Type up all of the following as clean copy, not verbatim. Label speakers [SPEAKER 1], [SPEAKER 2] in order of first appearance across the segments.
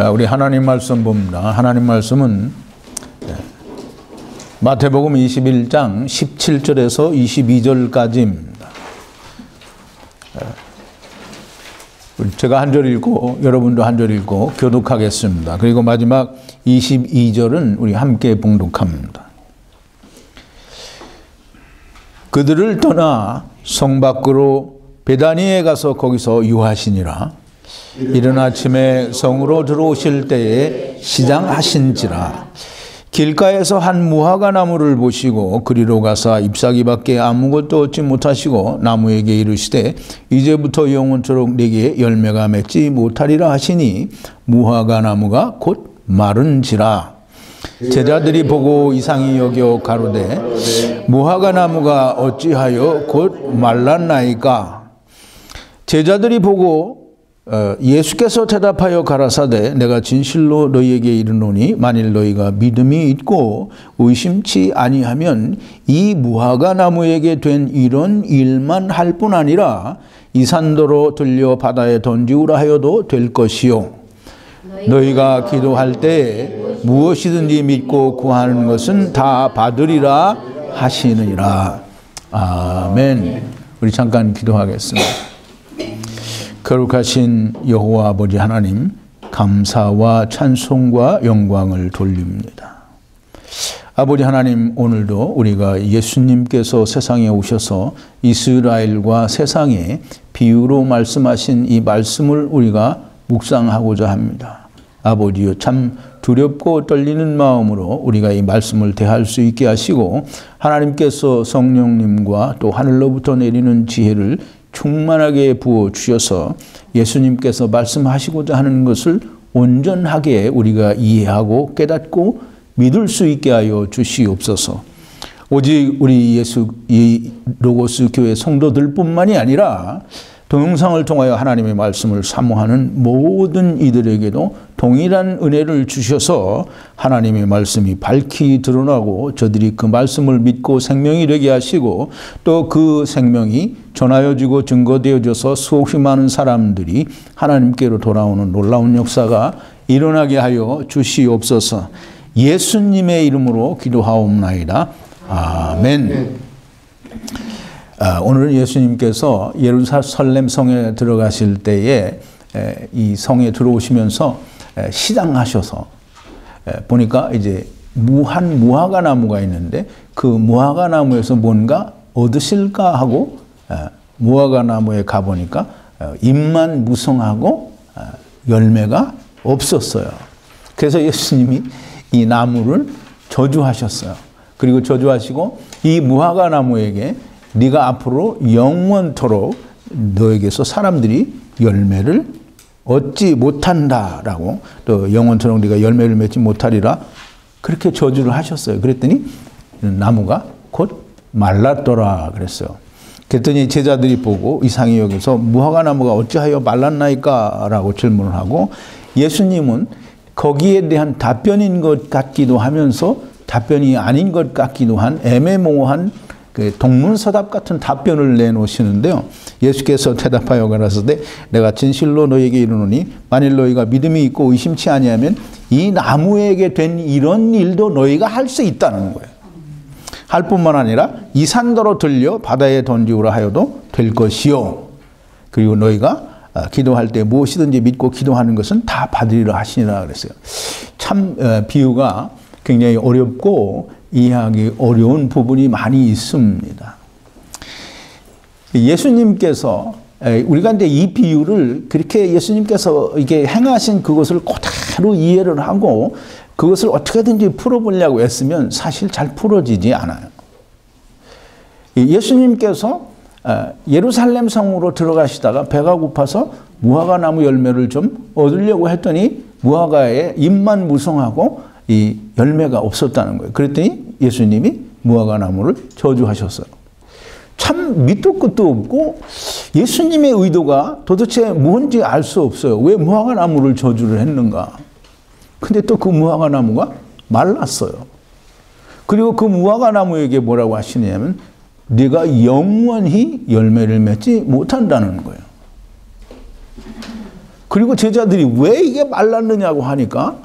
[SPEAKER 1] 우리 하나님 말씀 봅니다. 하나님 말씀은 마태복음 21장 17절에서 22절까지입니다. 제가 한 절 읽고 여러분도 한 절 읽고 교독하겠습니다. 그리고 마지막 22절은 우리 함께 봉독합니다. 그들을 떠나 성 밖으로 베다니에 가서 거기서 유하시니라. 이른 아침에 성으로 들어오실 때에 시장하신지라. 길가에서 한 무화과 나무를 보시고 그리로 가사 잎사귀밖에 아무것도 얻지 못하시고 나무에게 이르시되 이제부터 영원토록 내게 열매가 맺지 못하리라 하시니 무화과 나무가 곧 마른지라. 제자들이 보고 이상히 여겨 가로되 무화과 나무가 어찌하여 곧 말랐나이까. 제자들이 보고 예수께서 대답하여 가라사대 내가 진실로 너희에게 이르노니 만일 너희가 믿음이 있고 의심치 아니하면 이 무화과 나무에게 된 이런 일만 할 뿐 아니라 이 산더러 들려 바다에 던지우라 하여도 될 것이요. 너희가 기도할 때 무엇이든지 믿고 구하는 것은 다 받으리라 하시느니라. 아멘. 우리 잠깐 기도하겠습니다. 거룩하신 여호와 아버지 하나님, 감사와 찬송과 영광을 돌립니다. 아버지 하나님, 오늘도 우리가 예수님께서 세상에 오셔서 이스라엘과 세상에 비유로 말씀하신 이 말씀을 우리가 묵상하고자 합니다. 아버지여, 참 두렵고 떨리는 마음으로 우리가 이 말씀을 대할 수 있게 하시고 하나님께서 성령님과 또 하늘로부터 내리는 지혜를 충만하게 부어주셔서 예수님께서 말씀하시고자 하는 것을 온전하게 우리가 이해하고 깨닫고 믿을 수 있게 하여 주시옵소서. 오직 우리 이 로고스 교회 성도들 뿐만이 아니라 동영상을 통하여 하나님의 말씀을 사모하는 모든 이들에게도 동일한 은혜를 주셔서 하나님의 말씀이 밝히 드러나고 저들이 그 말씀을 믿고 생명이 되게 하시고 또 그 생명이 전하여지고 증거되어져서 수없이 많은 사람들이 하나님께로 돌아오는 놀라운 역사가 일어나게 하여 주시옵소서. 예수님의 이름으로 기도하옵나이다. 아멘. 오늘은 예수님께서 예루살렘 성에 들어가실 때에 이 성에 들어오시면서 시장하셔서 보니까 이제 무화과 나무가 있는데 그 무화과 나무에서 뭔가 얻으실까 하고 무화과 나무에 가보니까 잎만 무성하고 열매가 없었어요. 그래서 예수님이 이 나무를 저주하셨어요. 그리고 저주하시고 이 무화과 나무에게 네가 앞으로 영원토록 너에게서 사람들이 열매를 얻지 못한다라고, 또 영원토록 네가 열매를 맺지 못하리라 그렇게 저주를 하셨어요. 그랬더니 나무가 곧 말랐더라 그랬어요. 그랬더니 제자들이 보고 이상히 여기서 무화과 나무가 어찌하여 말랐나이까 라고 질문을 하고 예수님은 거기에 대한 답변인 것 같기도 하면서 답변이 아닌 것 같기도 한 애매모호한 동문서답 같은 답변을 내놓으시는데요. 예수께서 대답하여 가라사대 내가 진실로 너희에게 이르노니 만일 너희가 믿음이 있고 의심치 아니하면 이 나무에게 된 이런 일도 너희가 할 수 있다는 거예요. 할 뿐만 아니라 이 산더러 들려 바다에 던지우라 하여도 될 것이요. 그리고 너희가 기도할 때 무엇이든지 믿고 기도하는 것은 다 받으리라 하시니라 그랬어요. 참 비유가 굉장히 어렵고 이해하기 어려운 부분이 많이 있습니다. 예수님께서 우리가 이제 이 비유를 그렇게 예수님께서 이게 행하신 그것을 그대로 이해를 하고 그것을 어떻게든지 풀어보려고 했으면 사실 잘 풀어지지 않아요. 예수님께서 예루살렘 성으로 들어가시다가 배가 고파서 무화과 나무 열매를 좀 얻으려고 했더니 무화과에 잎만 무성하고 이 열매가 없었다는 거예요. 그랬더니 예수님이 무화과 나무를 저주하셨어요. 참 밑도 끝도 없고 예수님의 의도가 도대체 뭔지 알 수 없어요. 왜 무화과 나무를 저주를 했는가? 근데 또 그 무화과 나무가 말랐어요. 그리고 그 무화과 나무에게 뭐라고 하시냐면 네가 영원히 열매를 맺지 못한다는 거예요. 그리고 제자들이 왜 이게 말랐느냐고 하니까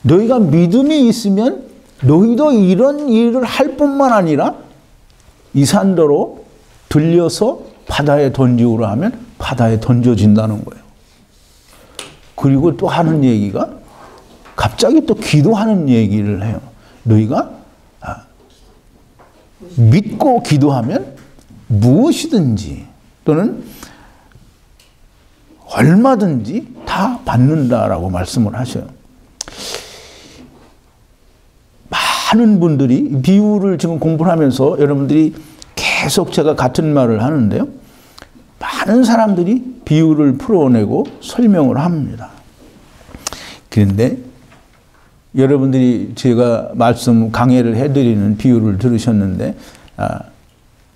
[SPEAKER 1] 너희가 믿음이 있으면 너희도 이런 일을 할 뿐만 아니라 이 산더로 들려서 바다에 던지오라 하면 바다에 던져진다는 거예요. 그리고 또 하는 얘기가 갑자기 또 기도하는 얘기를 해요. 너희가 믿고 기도하면 무엇이든지 또는 얼마든지 다 받는다라고 말씀을 하셔요. 많은 분들이 비유를 지금 공부를 하면서 여러분들이 계속 제가 같은 말을 하는데요. 많은 사람들이 비유를 풀어내고 설명을 합니다. 그런데 여러분들이 제가 말씀 강해를 해드리는 비유를 들으셨는데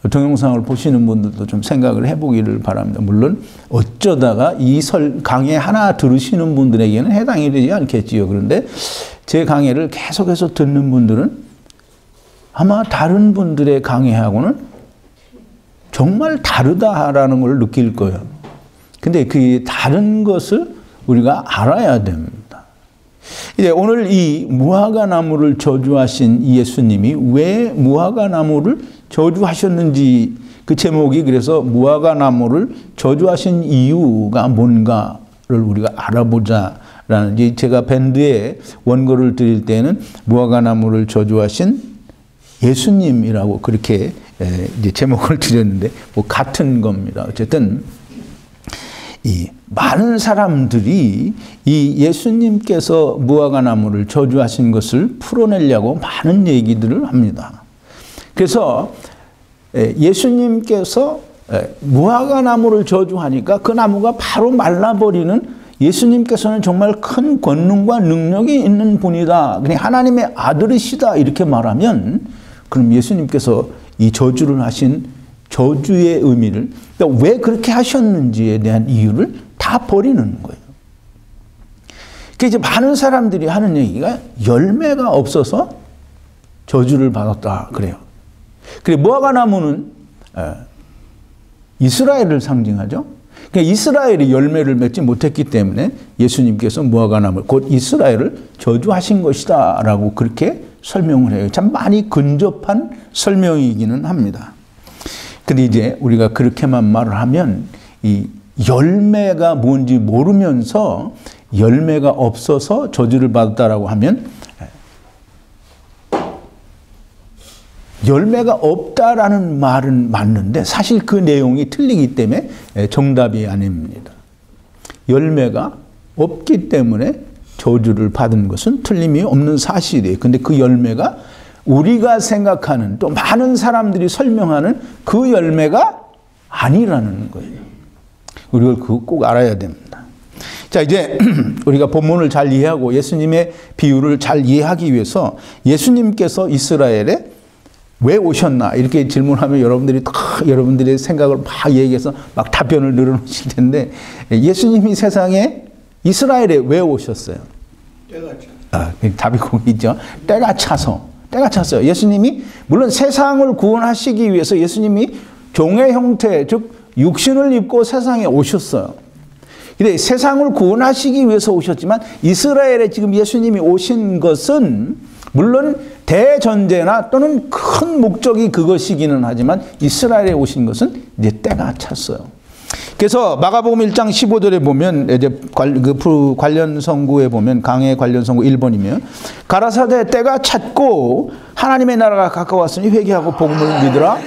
[SPEAKER 1] 동영상을 보시는 분들도 좀 생각을 해보기를 바랍니다. 물론 어쩌다가 이 강해 하나 들으시는 분들에게는 해당이 되지 않겠지요. 그런데 제 강해를 계속해서 듣는 분들은 아마 다른 분들의 강해하고는 정말 다르다라는 걸 느낄 거예요. 근데 그 다른 것을 우리가 알아야 됩니다. 이제 오늘 이 무화과 나무를 저주하신 예수님이 왜 무화과 나무를 저주하셨는지 그 제목이 그래서 무화과 나무를 저주하신 이유가 뭔가를 우리가 알아보자라는 이제 제가 밴드에 원고를 드릴 때는 무화과 나무를 저주하신 예수님이라고 그렇게 이제 제목을 드렸는데 뭐 같은 겁니다. 어쨌든 이 많은 사람들이 이 예수님께서 무화과 나무를 저주하신 것을 풀어내려고 많은 얘기들을 합니다. 그래서 예수님께서 무화과 나무를 저주하니까 그 나무가 바로 말라버리는 예수님께서는 정말 큰 권능과 능력이 있는 분이다. 그냥 하나님의 아들이시다. 이렇게 말하면 그럼 예수님께서 이 저주를 하신 저주의 의미를 그러니까 왜 그렇게 하셨는지에 대한 이유를 다 버리는 거예요. 그러니까 이제 많은 사람들이 하는 얘기가 열매가 없어서 저주를 받았다 그래요. 그래 무화과 나무는 이스라엘을 상징하죠. 그러니까 이스라엘이 열매를 맺지 못했기 때문에 예수님께서 무화과 나무 곧 이스라엘을 저주하신 것이다라고 그렇게 설명을 해요. 참 많이 근접한 설명이기는 합니다. 근데 이제 우리가 그렇게만 말을 하면 이 열매가 뭔지 모르면서 열매가 없어서 저주를 받았다라고 하면 열매가 없다라는 말은 맞는데 사실 그 내용이 틀리기 때문에 정답이 아닙니다. 열매가 없기 때문에 저주를 받은 것은 틀림이 없는 사실이에요. 근데 그 열매가 우리가 생각하는 또 많은 사람들이 설명하는 그 열매가 아니라는 거예요. 우리가 그거 꼭 알아야 됩니다. 자, 이제 우리가 본문을 잘 이해하고 예수님의 비유를 잘 이해하기 위해서 예수님께서 이스라엘에 왜 오셨나 이렇게 질문하면 여러분들이 여러분들의 생각을 막 얘기해서 막 답변을 늘어놓으실 텐데 예수님이 세상에 이스라엘에 왜 오셨어요?
[SPEAKER 2] 때가 차.
[SPEAKER 1] 답이 거기죠. 때가 찼어요. 예수님이 물론 세상을 구원하시기 위해서 예수님이 종의 형태 즉 육신을 입고 세상에 오셨어요. 근데 세상을 구원하시기 위해서 오셨지만 이스라엘에 지금 예수님이 오신 것은 물론 대전제나 또는 큰 목적이 그것이기는 하지만 이스라엘에 오신 것은 이제 때가 찼어요. 그래서 마가복음 1장 15절에 보면 이제 관련 성구에 보면 강해 관련 성구 1번이면 가라사대 때가 찼고 하나님의 나라가 가까웠으니 회개하고 복음을 믿으라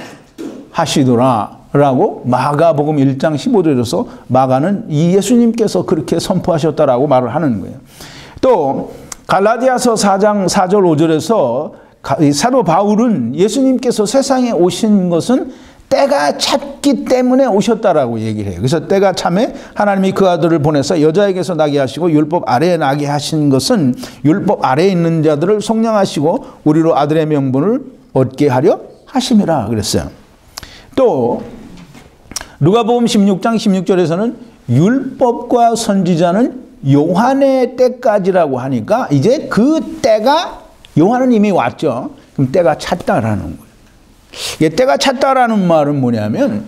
[SPEAKER 1] 하시더라 라고 마가복음 1장 15절에서 마가는 이 예수님께서 그렇게 선포하셨다라고 말을 하는 거예요. 또 갈라디아서 4장 4절 5절에서 사도 바울은 예수님께서 세상에 오신 것은 때가 찼기 때문에 오셨다라고 얘기를 해요. 그래서 때가 참에 하나님이 그 아들을 보내서 여자에게서 나게 하시고 율법 아래에 나게 하신 것은 율법 아래에 있는 자들을 속량하시고 우리로 아들의 명분을 얻게 하려 하심이라 그랬어요. 또 누가복음 16장 16절에서는 율법과 선지자는 요한의 때까지라고 하니까 이제 그 때가 요한은 이미 왔죠. 그럼 때가 찼다라는 거예요. 이게 때가 찼다라는 말은 뭐냐면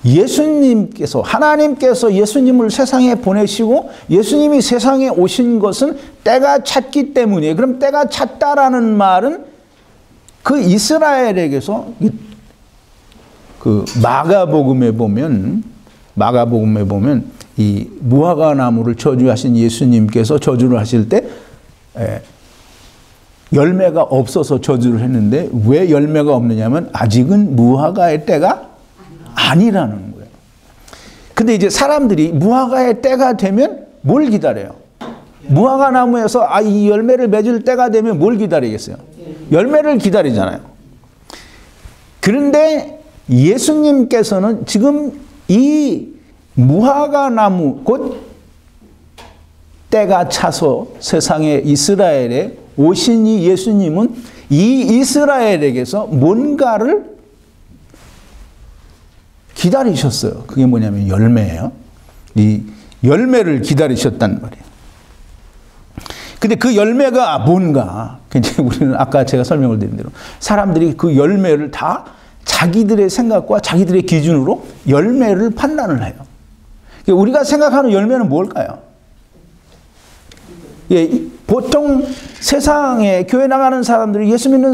[SPEAKER 1] 예수님께서, 하나님께서 예수님을 세상에 보내시고 예수님이 세상에 오신 것은 때가 찼기 때문이에요. 그럼 때가 찼다라는 말은 그 이스라엘에게서 그 마가복음에 보면 이 무화과 나무를 저주하신 예수님께서 저주를 하실 때 열매가 없어서 저주를 했는데 왜 열매가 없느냐면 아직은 무화과의 때가 아니라는 거예요. 근데 이제 사람들이 무화과의 때가 되면 뭘 기다려요? 무화과 나무에서 이 열매를 맺을 때가 되면 뭘 기다리겠어요? 열매를 기다리잖아요. 그런데 예수님께서는 지금 이 무화과 나무, 곧 때가 차서 세상에 이스라엘에 오신 이 예수님은 이 이스라엘에게서 뭔가를 기다리셨어요. 그게 뭐냐면 열매예요. 이 열매를 기다리셨단 말이에요. 근데 그 열매가 뭔가, 우리는 아까 제가 설명을 드린 대로 사람들이 그 열매를 다 자기들의 생각과 자기들의 기준으로 열매를 판단을 해요. 우리가 생각하는 열매는 뭘까요? 보통 세상에 교회 나가는 사람들이, 예수 믿는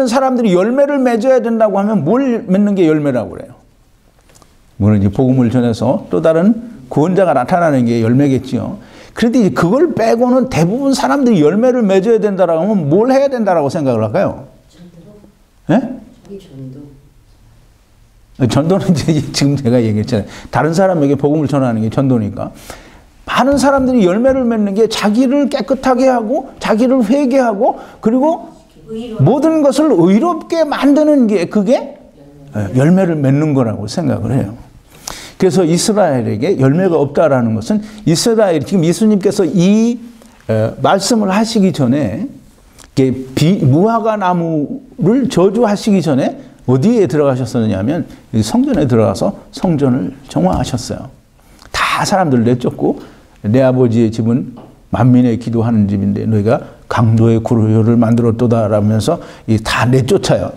[SPEAKER 1] 사람들이 열매를 맺어야 된다고 하면 뭘 맺는 게 열매라고 그래요? 물론 이제 복음을 전해서 또 다른 구원자가 나타나는 게 열매겠지요. 그런데 이제 그걸 빼고는 대부분 사람들이 열매를 맺어야 된다라고 하면 뭘 해야 된다라고 생각을 할까요? 전도. 전도는 이제 지금 제가 얘기했잖아요. 다른 사람에게 복음을 전하는 게 전도니까. 많은 사람들이 열매를 맺는 게 자기를 깨끗하게 하고 자기를 회개하고 그리고 모든 것을 의롭게 만드는 게 그게 열매를 맺는 거라고 생각을 해요. 그래서 이스라엘에게 열매가 없다라는 것은 이스라엘, 지금 예수님께서 이 말씀을 하시기 전에 무화과 나무를 저주하시기 전에 어디에 들어가셨느냐면 성전에 들어가서 성전을 정화하셨어요. 다 사람들 내쫓고 내 아버지의 집은 만민의 기도하는 집인데 너희가 강도의 구루를 만들었도다라면서 다 내쫓아요.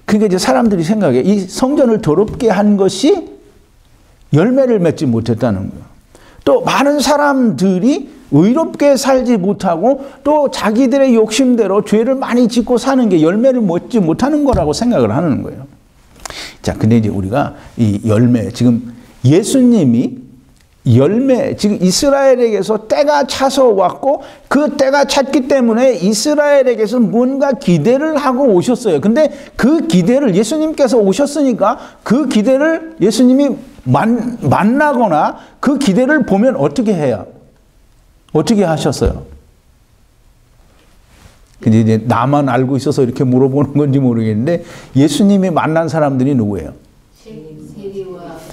[SPEAKER 1] 그러니까 이제 사람들이 생각해 이 성전을 더럽게 한 것이 열매를 맺지 못했다는 거예요. 또 많은 사람들이 의롭게 살지 못하고 또 자기들의 욕심대로 죄를 많이 짓고 사는 게 열매를 맺지 못하는 거라고 생각을 하는 거예요. 자, 근데 이제 우리가 이 열매, 지금 예수님이 열매, 지금 이스라엘에게서 때가 차서 왔고 그 때가 찼기 때문에 이스라엘에게서 뭔가 기대를 하고 오셨어요. 근데 그 기대를 예수님께서 오셨으니까 그 기대를 예수님이 만나거나 그 기대를 보면 어떻게 해요? 어떻게 하셨어요? 근데 이제 나만 알고 있어서 이렇게 물어보는 건지 모르겠는데 예수님이 만난 사람들이 누구예요?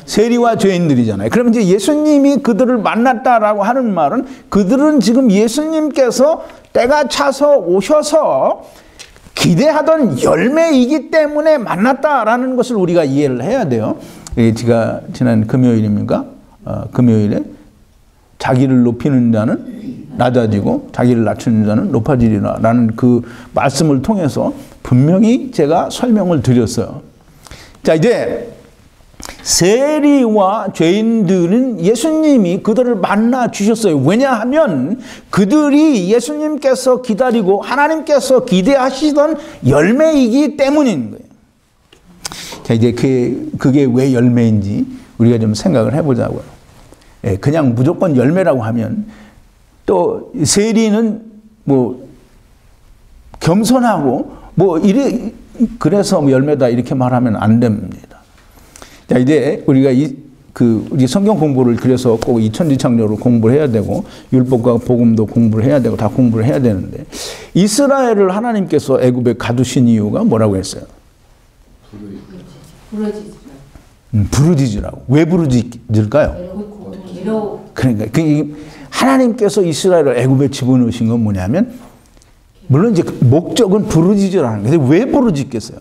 [SPEAKER 1] 세리와 죄인들이잖아요. 그럼 이제 예수님이 그들을 만났다라고 하는 말은 그들은 지금 예수님께서 때가 차서 오셔서 기대하던 열매이기 때문에 만났다라는 것을 우리가 이해를 해야 돼요. 제가 지난 금요일입니까? 금요일에 자기를 높이는 자는 낮아지고 자기를 낮추는 자는 높아지리라 라는 그 말씀을 통해서 분명히 제가 설명을 드렸어요. 자, 이제 세리와 죄인들은 예수님이 그들을 만나 주셨어요. 왜냐하면 그들이 예수님께서 기다리고 하나님께서 기대하시던 열매이기 때문인 거예요. 자, 이제 그게 왜 열매인지 우리가 좀 생각을 해보자고요. 그냥 무조건 열매라고 하면 또 세리는 뭐 겸손하고 그래서 열매다 이렇게 말하면 안 됩니다. 자, 이제 우리가 우리 성경 공부를 그래서 꼭 이 천지창조로 공부를 해야 되고 율법과 복음도 공부를 해야 되고 다 공부를 해야 되는데 이스라엘을 하나님께서 애굽에 가두신 이유가 뭐라고 했어요? 부르짖으라고. 왜 부르짖을까요? 그러니까 하나님께서 이스라엘을 애굽에 집어넣으신 건 뭐냐면 물론 이제 목적은 부르짖으라는 거예요. 근데 왜 부르짖겠어요?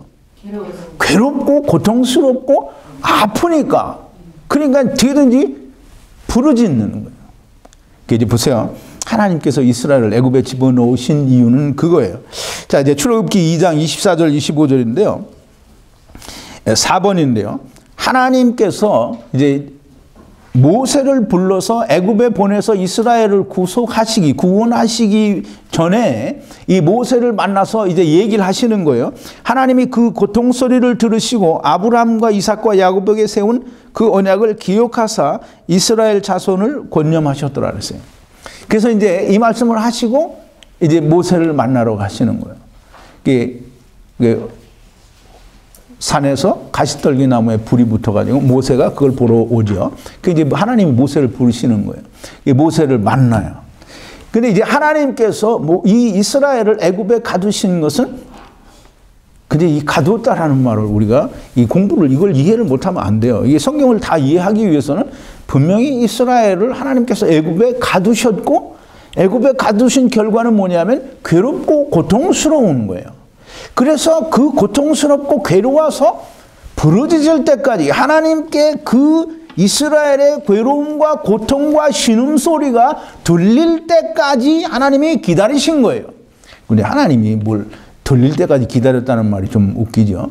[SPEAKER 1] 괴롭고 고통스럽고 아프니까. 그러니까 어떻게든지 부르짖는 거예요. 이제 보세요. 하나님께서 이스라엘을 애굽에 집어넣으신 이유는 그거예요. 자, 이제 출애굽기 2장 24절 25절인데요. 4번인데요. 하나님께서 이제 모세를 불러서 애굽에 보내서 이스라엘을 구원하시기 전에 이 모세를 만나서 이제 얘기를 하시는 거예요. 하나님이 그 고통 소리를 들으시고 아브라함과 이삭과 야곱에게 세운 그 언약을 기억하사 이스라엘 자손을 권념하셨더라 그랬어요. 그래서 이제 이 말씀을 하시고 이제 모세를 만나러 가시는 거예요. 산에서 가시떨기 나무에 불이 붙어가지고 모세가 그걸 보러 오죠. 그 이제 하나님이 모세를 부르시는 거예요. 모세를 만나요. 근데 이제 하나님께서 이 이스라엘을 애굽에 가두신 것은 근데 이 가두었다라는 말을 우리가 이 공부를 이걸 이해를 못하면 안 돼요. 이게 성경을 다 이해하기 위해서는 분명히 이스라엘을 하나님께서 애굽에 가두셨고 애굽에 가두신 결과는 뭐냐면 괴롭고 고통스러운 거예요. 그래서 그 고통스럽고 괴로워서 부르짖을 때까지 하나님께 그 이스라엘의 괴로움과 고통과 신음소리가 들릴 때까지 하나님이 기다리신 거예요. 근데 하나님이 뭘 들릴 때까지 기다렸다는 말이 좀 웃기죠.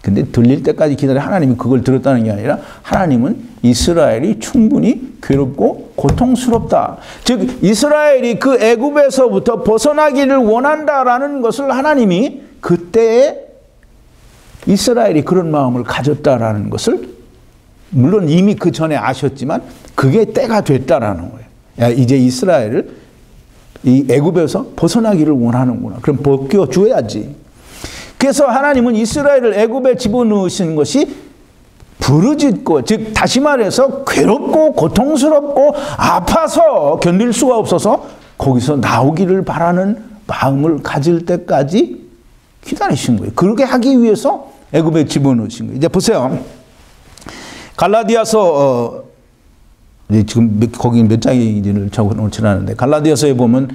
[SPEAKER 1] 근데 들릴 때까지 기다려 하나님이 그걸 들었다는 게 아니라 하나님은 이스라엘이 충분히 괴롭고 고통스럽다. 즉 이스라엘이 그 애굽에서부터 벗어나기를 원한다라는 것을 하나님이 그때에 이스라엘이 그런 마음을 가졌다라는 것을 물론 이미 그 전에 아셨지만 그게 때가 됐다라는 거예요. 야, 이제 이스라엘을 이 애굽에서 벗어나기를 원하는구나. 그럼 벗겨줘야지. 그래서 하나님은 이스라엘을 애굽에 집어넣으신 것이 부르짖고 즉 다시 말해서 괴롭고 고통스럽고 아파서 견딜 수가 없어서 거기서 나오기를 바라는 마음을 가질 때까지 기다리신 거예요. 그렇게 하기 위해서 애굽에 집어넣으신 거예요. 이제 보세요. 갈라디아서 지금 거기 몇 장인지를 적어놓지 않았는데 갈라디아서에 보면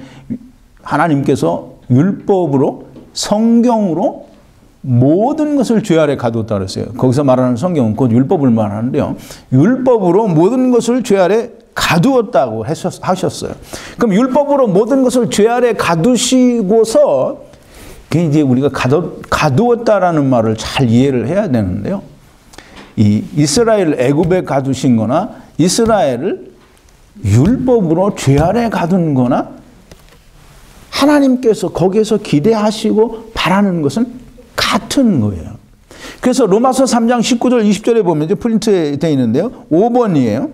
[SPEAKER 1] 하나님께서 율법으로 성경으로 모든 것을 죄 아래 가두었다 그랬어요. 거기서 말하는 성경은 곧 율법을 말하는데요. 율법으로 모든 것을 죄 아래 가두었다고 하셨어요. 그럼 율법으로 모든 것을 죄 아래 가두시고서 이제 우리가 가두었다라는 말을 잘 이해를 해야 되는데요. 이 이스라엘을 애굽에 가두신 거나 이스라엘을 율법으로 죄 아래 가둔 거나 하나님께서 거기에서 기대하시고 바라는 것은 같은 거예요. 그래서 로마서 3장 19절 20절에 보면 이제 프린트에 되어 있는데요. 5번이에요.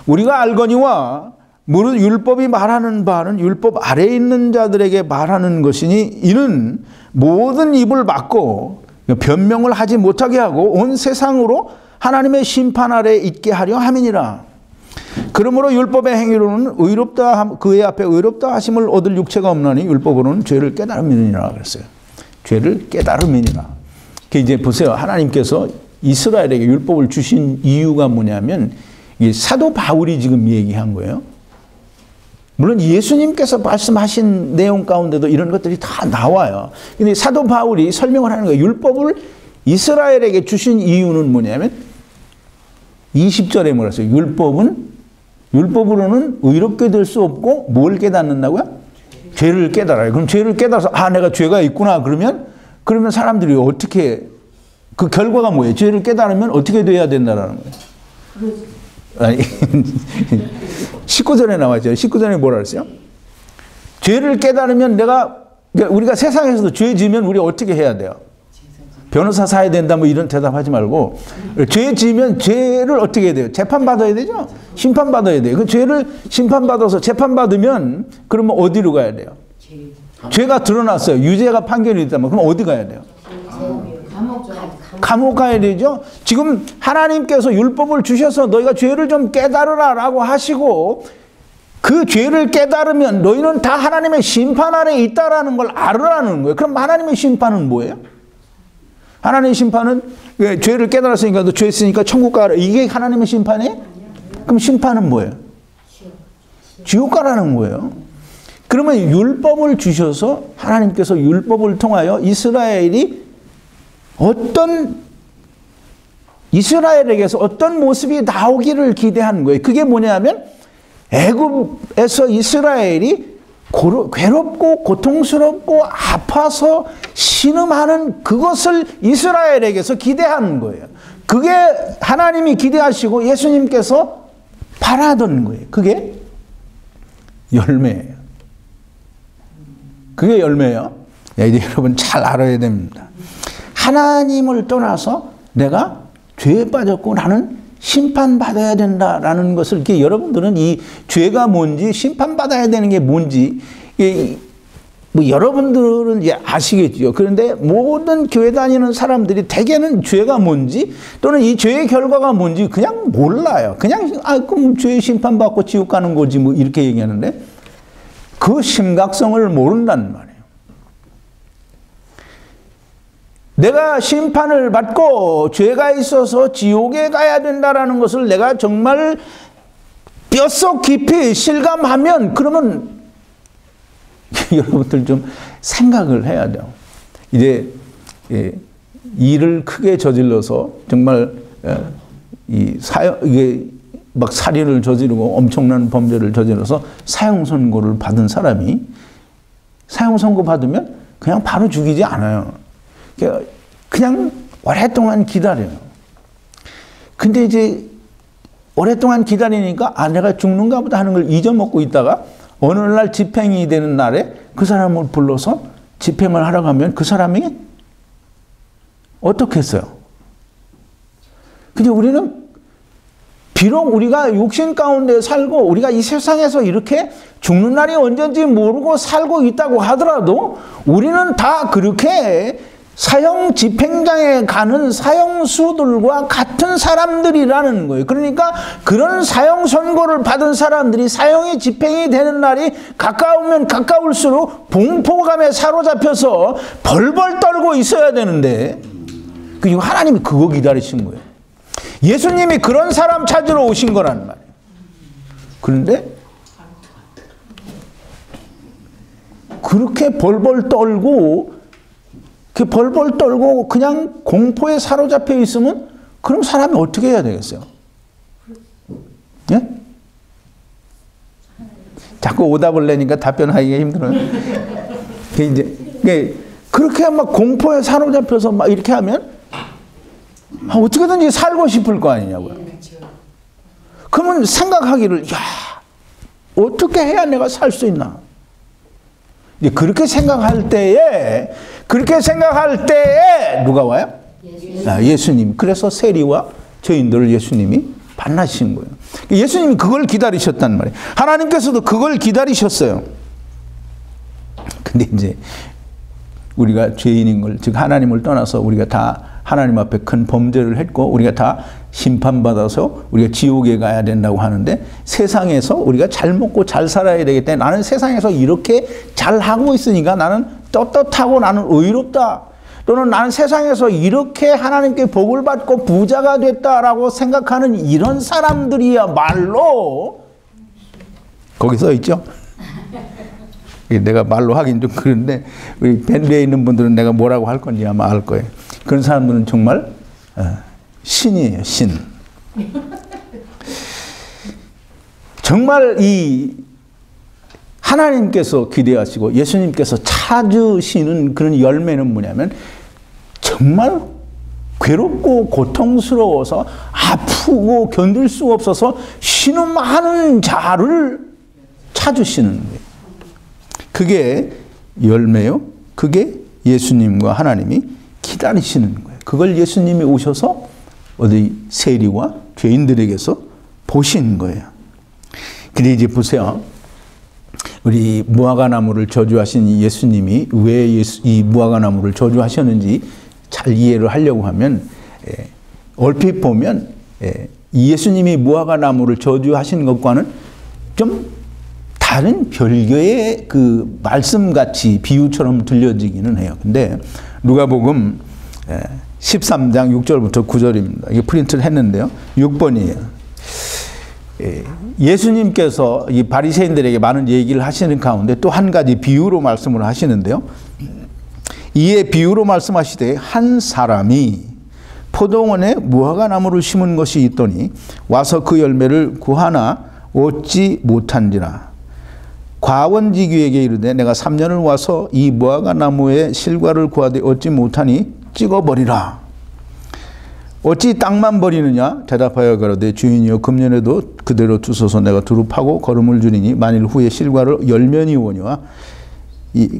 [SPEAKER 1] 우리가 알거니와 무릇 율법이 말하는 바는 율법 아래에 있는 자들에게 말하는 것이니 이는 모든 입을 막고 변명을 하지 못하게 하고 온 세상으로 하나님의 심판 아래에 있게 하려 함이니라. 그러므로 율법의 행위로는 의롭다 그의 앞에 의롭다 하심을 얻을 육체가 없나니 율법으로는 죄를 깨달음이니라 그랬어요. 죄를 깨달음이니라. 이제 보세요. 하나님께서 이스라엘에게 율법을 주신 이유가 뭐냐면 사도 바울이 지금 얘기한 거예요. 물론 예수님께서 말씀하신 내용 가운데도 이런 것들이 다 나와요. 근데 사도 바울이 설명을 하는 거예요. 율법을 이스라엘에게 주신 이유는 뭐냐면 20절에 뭐라 했어요? 율법으로는 의롭게 될 수 없고 뭘 깨닫는다고요? 죄를 깨달아요. 그럼 죄를 깨달아서 내가 죄가 있구나 그러면 사람들이 어떻게 그 결과가 뭐예요? 죄를 깨달으면 어떻게 돼야 된다라는 거예요? 아니 19절에 나와있죠. 19절에 뭐라 그랬어요? 죄를 깨달으면 우리가 세상에서도 죄 지으면 우리 어떻게 해야 돼요? 변호사 사야 된다 뭐 이런 대답하지 말고 죄 지으면 죄를 어떻게 해야 돼요? 재판받아야 되죠? 심판받아야 돼요. 그 죄를 심판받아서 재판받으면 그러면 어디로 가야 돼요? 죄가 드러났어요. 유죄가 판결이 있다면 그럼 어디 가야 돼요? 감옥 가야 되죠. 지금 하나님께서 율법을 주셔서 너희가 죄를 좀 깨달으라 라고 하시고 그 죄를 깨달으면 너희는 다 하나님의 심판 아래에 있다라는 걸 알으라는 거예요. 그럼 하나님의 심판은 뭐예요? 하나님의 심판은 죄를 깨달았으니까 너 죄 했으니까 천국 가라. 이게 하나님의 심판이에요? 그럼 심판은 뭐예요? 지옥 가라는 거예요. 그러면 율법을 주셔서 하나님께서 율법을 통하여 이스라엘에게서 어떤 모습이 나오기를 기대하는 거예요. 그게 뭐냐면 애굽에서 이스라엘이 괴롭고 고통스럽고 아파서 신음하는 그것을 이스라엘에게서 기대하는 거예요. 그게 하나님이 기대하시고 예수님께서 바라던 거예요. 그게 열매예요. 그게 열매예요. 이제 여러분 잘 알아야 됩니다. 하나님을 떠나서 내가 죄에 빠졌고 나는 심판받아야 된다라는 것을 이렇게 여러분들은 이 죄가 뭔지 심판받아야 되는 게 뭔지 뭐 여러분들은 이제 아시겠죠. 그런데 모든 교회 다니는 사람들이 대개는 죄가 뭔지 또는 이 죄의 결과가 뭔지 그냥 몰라요. 그냥 그럼 죄의 심판받고 지옥 가는 거지 뭐 이렇게 얘기하는데 그 심각성을 모른단 말이에요. 내가 심판을 받고 죄가 있어서 지옥에 가야 된다라는 것을 내가 정말 뼛속 깊이 실감하면 그러면 여러분들 좀 생각을 해야 돼요. 이제 일을 크게 저질러서 정말 이게 막 살인을 저지르고 엄청난 범죄를 저질러서 사형 선고를 받은 사람이 사형 선고 받으면 그냥 바로 죽이지 않아요. 그냥 오랫동안 기다려요. 근데 이제 오랫동안 기다리니까 내가 죽는가 보다 하는 걸 잊어먹고 있다가 어느 날 집행이 되는 날에 그 사람을 불러서 집행을 하러 가면 그 사람이 어떻게 했어요? 근데 우리는 비록 우리가 육신 가운데 살고 우리가 이 세상에서 이렇게 죽는 날이 언제인지 모르고 살고 있다고 하더라도 우리는 다 그렇게 사형 집행장에 가는 사형수들과 같은 사람들이라는 거예요. 그러니까 그런 사형 선고를 받은 사람들이 사형이 집행이 되는 날이 가까우면 가까울수록 공포감에 사로잡혀서 벌벌 떨고 있어야 되는데 그리고 하나님이 그거 기다리신 거예요. 예수님이 그런 사람 찾으러 오신 거란 말이에요. 그런데 그렇게 벌벌 떨고 그냥 공포에 사로잡혀 있으면 그럼 사람이 어떻게 해야 되겠어요? 예? 자꾸 오답을 내니까 답변하기가 힘들어요. 이제 그렇게 막 공포에 사로잡혀서 막 이렇게 하면 어떻게든지 살고 싶을 거 아니냐고요. 그러면 생각하기를 어떻게 해야 내가 살 수 있나? 그렇게 생각할 때에 누가 와요? 예수님. 그래서 세리와 죄인들을 예수님이 만나신 거예요. 예수님이 그걸 기다리셨단 말이에요. 하나님께서도 그걸 기다리셨어요. 근데 이제 우리가 죄인인 걸, 즉 하나님을 떠나서 우리가 다 하나님 앞에 큰 범죄를 했고 우리가 다 심판받아서 우리가 지옥에 가야 된다고 하는데 세상에서 우리가 잘 먹고 잘 살아야 되기 때문에 나는 세상에서 이렇게 잘하고 있으니까 나는 떳떳하고 나는 의롭다. 또는 나는 세상에서 이렇게 하나님께 복을 받고 부자가 됐다라고 생각하는 이런 사람들이야말로 거기 써 있죠? 내가 말로 하긴 좀 그런데 우리 밴드에 있는 분들은 내가 뭐라고 할 건지 아마 알 거예요. 그런 사람들은 정말 신이에요, 신. 정말 이 하나님께서 기대하시고 예수님께서 찾으시는 그런 열매는 뭐냐면 정말 괴롭고 고통스러워서 아프고 견딜 수 없어서 신음하는 자를 찾으시는 거예요. 그게 열매요. 그게 예수님과 하나님이 기다리시는 거예요. 그걸 예수님이 오셔서 어디 세리와 죄인들에게서 보신 거예요. 근데 이제 보세요. 우리 무화과나무를 저주하신 예수님이 왜 이 무화과나무를 저주하셨는지 잘 이해를 하려고 하면 얼핏 보면 예수님이 무화과나무를 저주하신 것과는 좀 다른 별개의 그 말씀같이 비유처럼 들려지기는 해요. 근데 누가복음 13장 6절부터 9절입니다. 이게 프린트를 했는데요. 6번이에요. 예수님께서 이 바리새인들에게 많은 얘기를 하시는 가운데 또 한 가지 비유로 말씀을 하시는데요. 이에 비유로 말씀하시되 한 사람이 포도원에 무화과나무를 심은 것이 있더니 와서 그 열매를 구하나 얻지 못한지라. 과원지기에게 이르되 내가 3년을 와서 이 무화과나무의 실과를 구하되 얻지 못하니 찍어버리라. 어찌 땅만 버리느냐? 대답하여 가로되 주인이여 금년에도 그대로 두소서 내가 두루 파고 거름을 주리니 만일 후에 실과를 열면이 오니와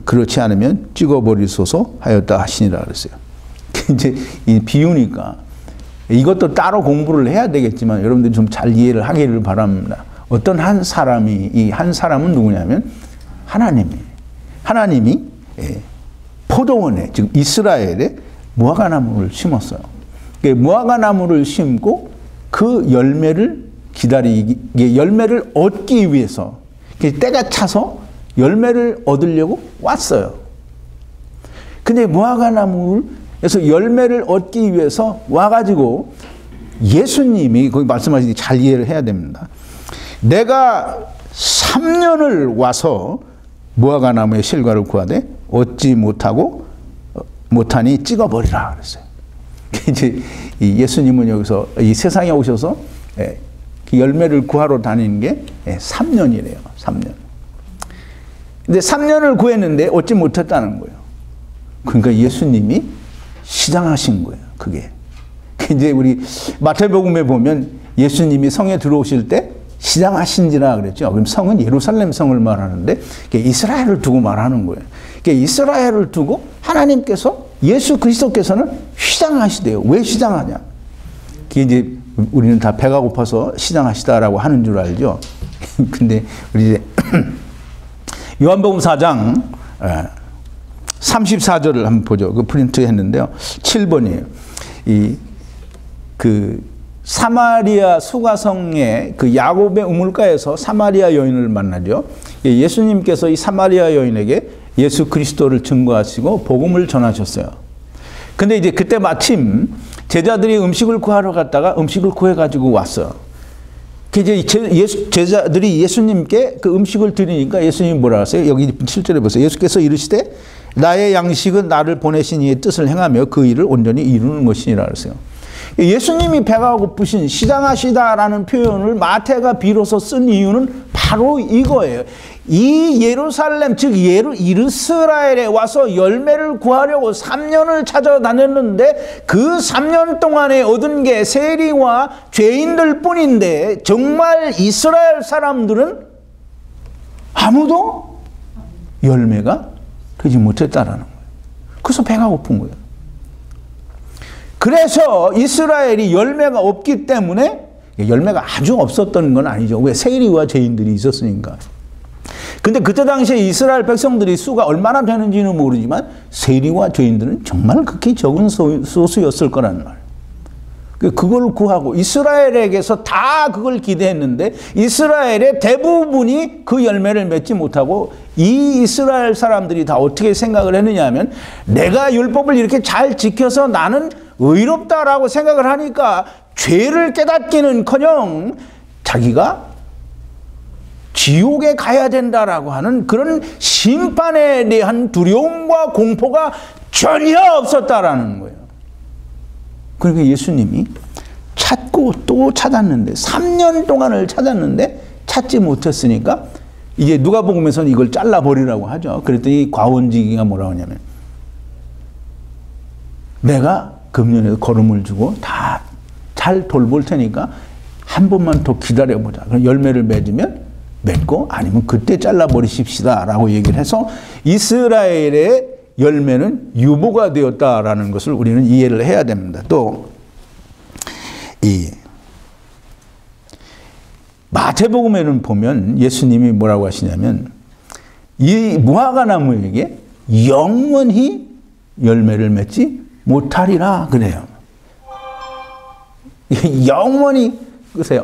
[SPEAKER 1] 그렇지 않으면 찍어버리소서 하였다 하시니라 그랬어요. 이제 이 비유니까 이것도 따로 공부를 해야 되겠지만 여러분들이 좀 잘 이해를 하기를 바랍니다. 어떤 한 사람이, 이 한 사람은 누구냐면 하나님이 포도원에, 즉 이스라엘에 무화과나무를 심었어요. 무화과나무를 심고 그 열매를 열매를 얻기 위해서 때가 차서 열매를 얻으려고 왔어요. 근데 무화과나무에서 열매를 얻기 위해서 와가지고 예수님이 거기 말씀하시니 잘 이해를 해야 됩니다. 내가 3년을 와서 무화과나무의 실과를 구하되 얻지 못하니 찍어버리라 그랬어요. 이제 예수님은 여기서 이 세상에 오셔서 열매를 구하러 다니는 게 3년이래요. 3년. 근데 3년을 구했는데 얻지 못했다는 거예요. 그러니까 예수님이 시장하신 거예요. 그게. 이제 우리 마태복음에 보면 예수님이 성에 들어오실 때 시장하신지라 그랬죠. 그럼 성은 예루살렘 성을 말하는데 이스라엘을 두고 말하는 거예요. 이스라엘을 두고 하나님께서 예수 그리스도께서는 시장하시대요. 왜 시장하냐? 그게 이제 우리는 다 배가 고파서 시장하시다라고 하는 줄 알죠. 근데 우리 이제 요한복음 4장 34절을 한번 보죠. 그 프린트 했는데요. 7번이에요. 사마리아 수가성의 그 야곱의 우물가에서 사마리아 여인을 만나죠. 예수님께서 이 사마리아 여인에게 예수 그리스도를 증거하시고 복음을 전하셨어요. 근데 이제 그때 마침 제자들이 음식을 구하러 갔다가 음식을 구해가지고 왔어요. 이제 제자들이 예수님께 그 음식을 드리니까 예수님이 뭐라 하세요? 여기 7절에 보세요. 예수께서 이르시되 나의 양식은 나를 보내신 이의 뜻을 행하며 그 일을 온전히 이루는 것이니라 그랬어요. 예수님이 배가 고프신 시장하시다라는 표현을 마태가 비로소 쓴 이유는 바로 이거예요. 이 예루살렘 즉 이스라엘에 와서 열매를 구하려고 3년을 찾아다녔는데 그 3년 동안에 얻은 게 세리와 죄인들 뿐인데 정말 이스라엘 사람들은 아무도 열매가 되지 못했다라는 거예요. 그래서 배가 고픈 거예요. 그래서 이스라엘이 열매가 없기 때문에 열매가 아주 없었던 건 아니죠. 왜? 세리와 죄인들이 있었으니까. 근데 그때 당시에 이스라엘 백성들이 수가 얼마나 되는지는 모르지만 세리와 죄인들은 정말 극히 적은 소수였을 거라는 말이에요. 그걸 구하고 이스라엘에게서 다 그걸 기대했는데 이스라엘의 대부분이 그 열매를 맺지 못하고 이 이스라엘 사람들이 다 어떻게 생각을 했느냐 하면 내가 율법을 이렇게 잘 지켜서 나는 의롭다라고 생각을 하니까 죄를 깨닫기는커녕 자기가 지옥에 가야 된다라고 하는 그런 심판에 대한 두려움과 공포가 전혀 없었다라는 거예요. 그러니까 예수님이 찾고 또 찾았는데 3년 동안을 찾았는데 찾지 못했으니까 이제 누가복음에서는 이걸 잘라버리라고 하죠. 그랬더니 과원지기가 뭐라고 하냐면 내가 금년에 거름을 주고 다 잘 돌볼 테니까 한 번만 더 기다려보자. 그럼 열매를 맺으면 맺고 아니면 그때 잘라버리십시다 라고 얘기를 해서 이스라엘의 열매는 유보가 되었다라는 것을 우리는 이해를 해야 됩니다. 또 이 마태복음에는 보면 예수님이 뭐라고 하시냐면 이 무화과나무에게 영원히 열매를 맺지 못하리라 그래요. 영원히 그러세요.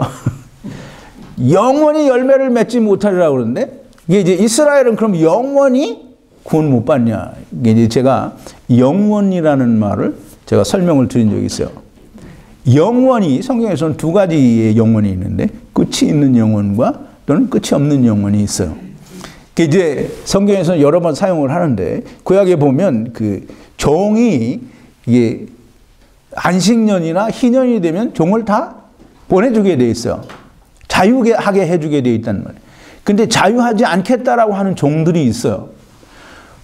[SPEAKER 1] 영원히 열매를 맺지 못하리라 그러는데 이게 이제 이스라엘은 그럼 영원히 구원 못 받냐? 이게 이제 제가 영원이라는 말을 제가 설명을 드린 적이 있어요. 영원이 성경에서는 두 가지의 영원이 있는데 끝이 있는 영혼과 또는 끝이 없는 영혼이 있어요. 이제 성경에서는 여러 번 사용을 하는데 구약에 보면 그 종이 이게 안식년이나 희년이 되면 종을 다 보내주게 돼 있어요. 자유하게 해주게 돼 있다는 말이에요. 근데 자유하지 않겠다라고 하는 종들이 있어요.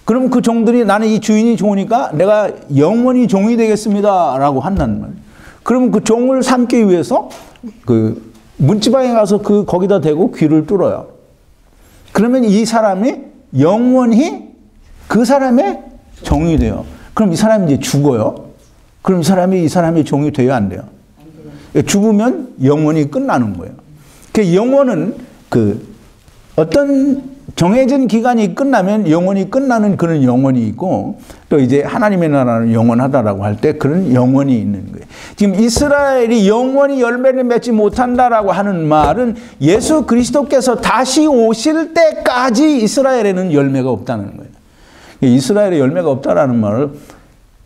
[SPEAKER 1] 그럼 그 종들이 나는 이 주인이 좋으니까 내가 영원히 종이 되겠습니다 라고 한다는 말이에요. 그러면 그 종을 삼기 위해서 그 문지방에 가서 거기다 대고 귀를 뚫어요. 그러면 이 사람이 영원히 그 사람의 종이 돼요. 그럼 이 사람이 이제 죽어요. 그럼 이 사람의 종이 돼요, 안 돼요? 죽으면 영원히 끝나는 거예요. 그 영원은 어떤 정해진 기간이 끝나면 영원히 끝나는 그런 영원이 있고, 또 이제 하나님의 나라는 영원하다라고 할 때 그런 영원이 있는 거예요. 지금 이스라엘이 영원히 열매를 맺지 못한다라고 하는 말은 예수 그리스도께서 다시 오실 때까지 이스라엘에는 열매가 없다는 거예요. 이스라엘에 열매가 없다라는 말을,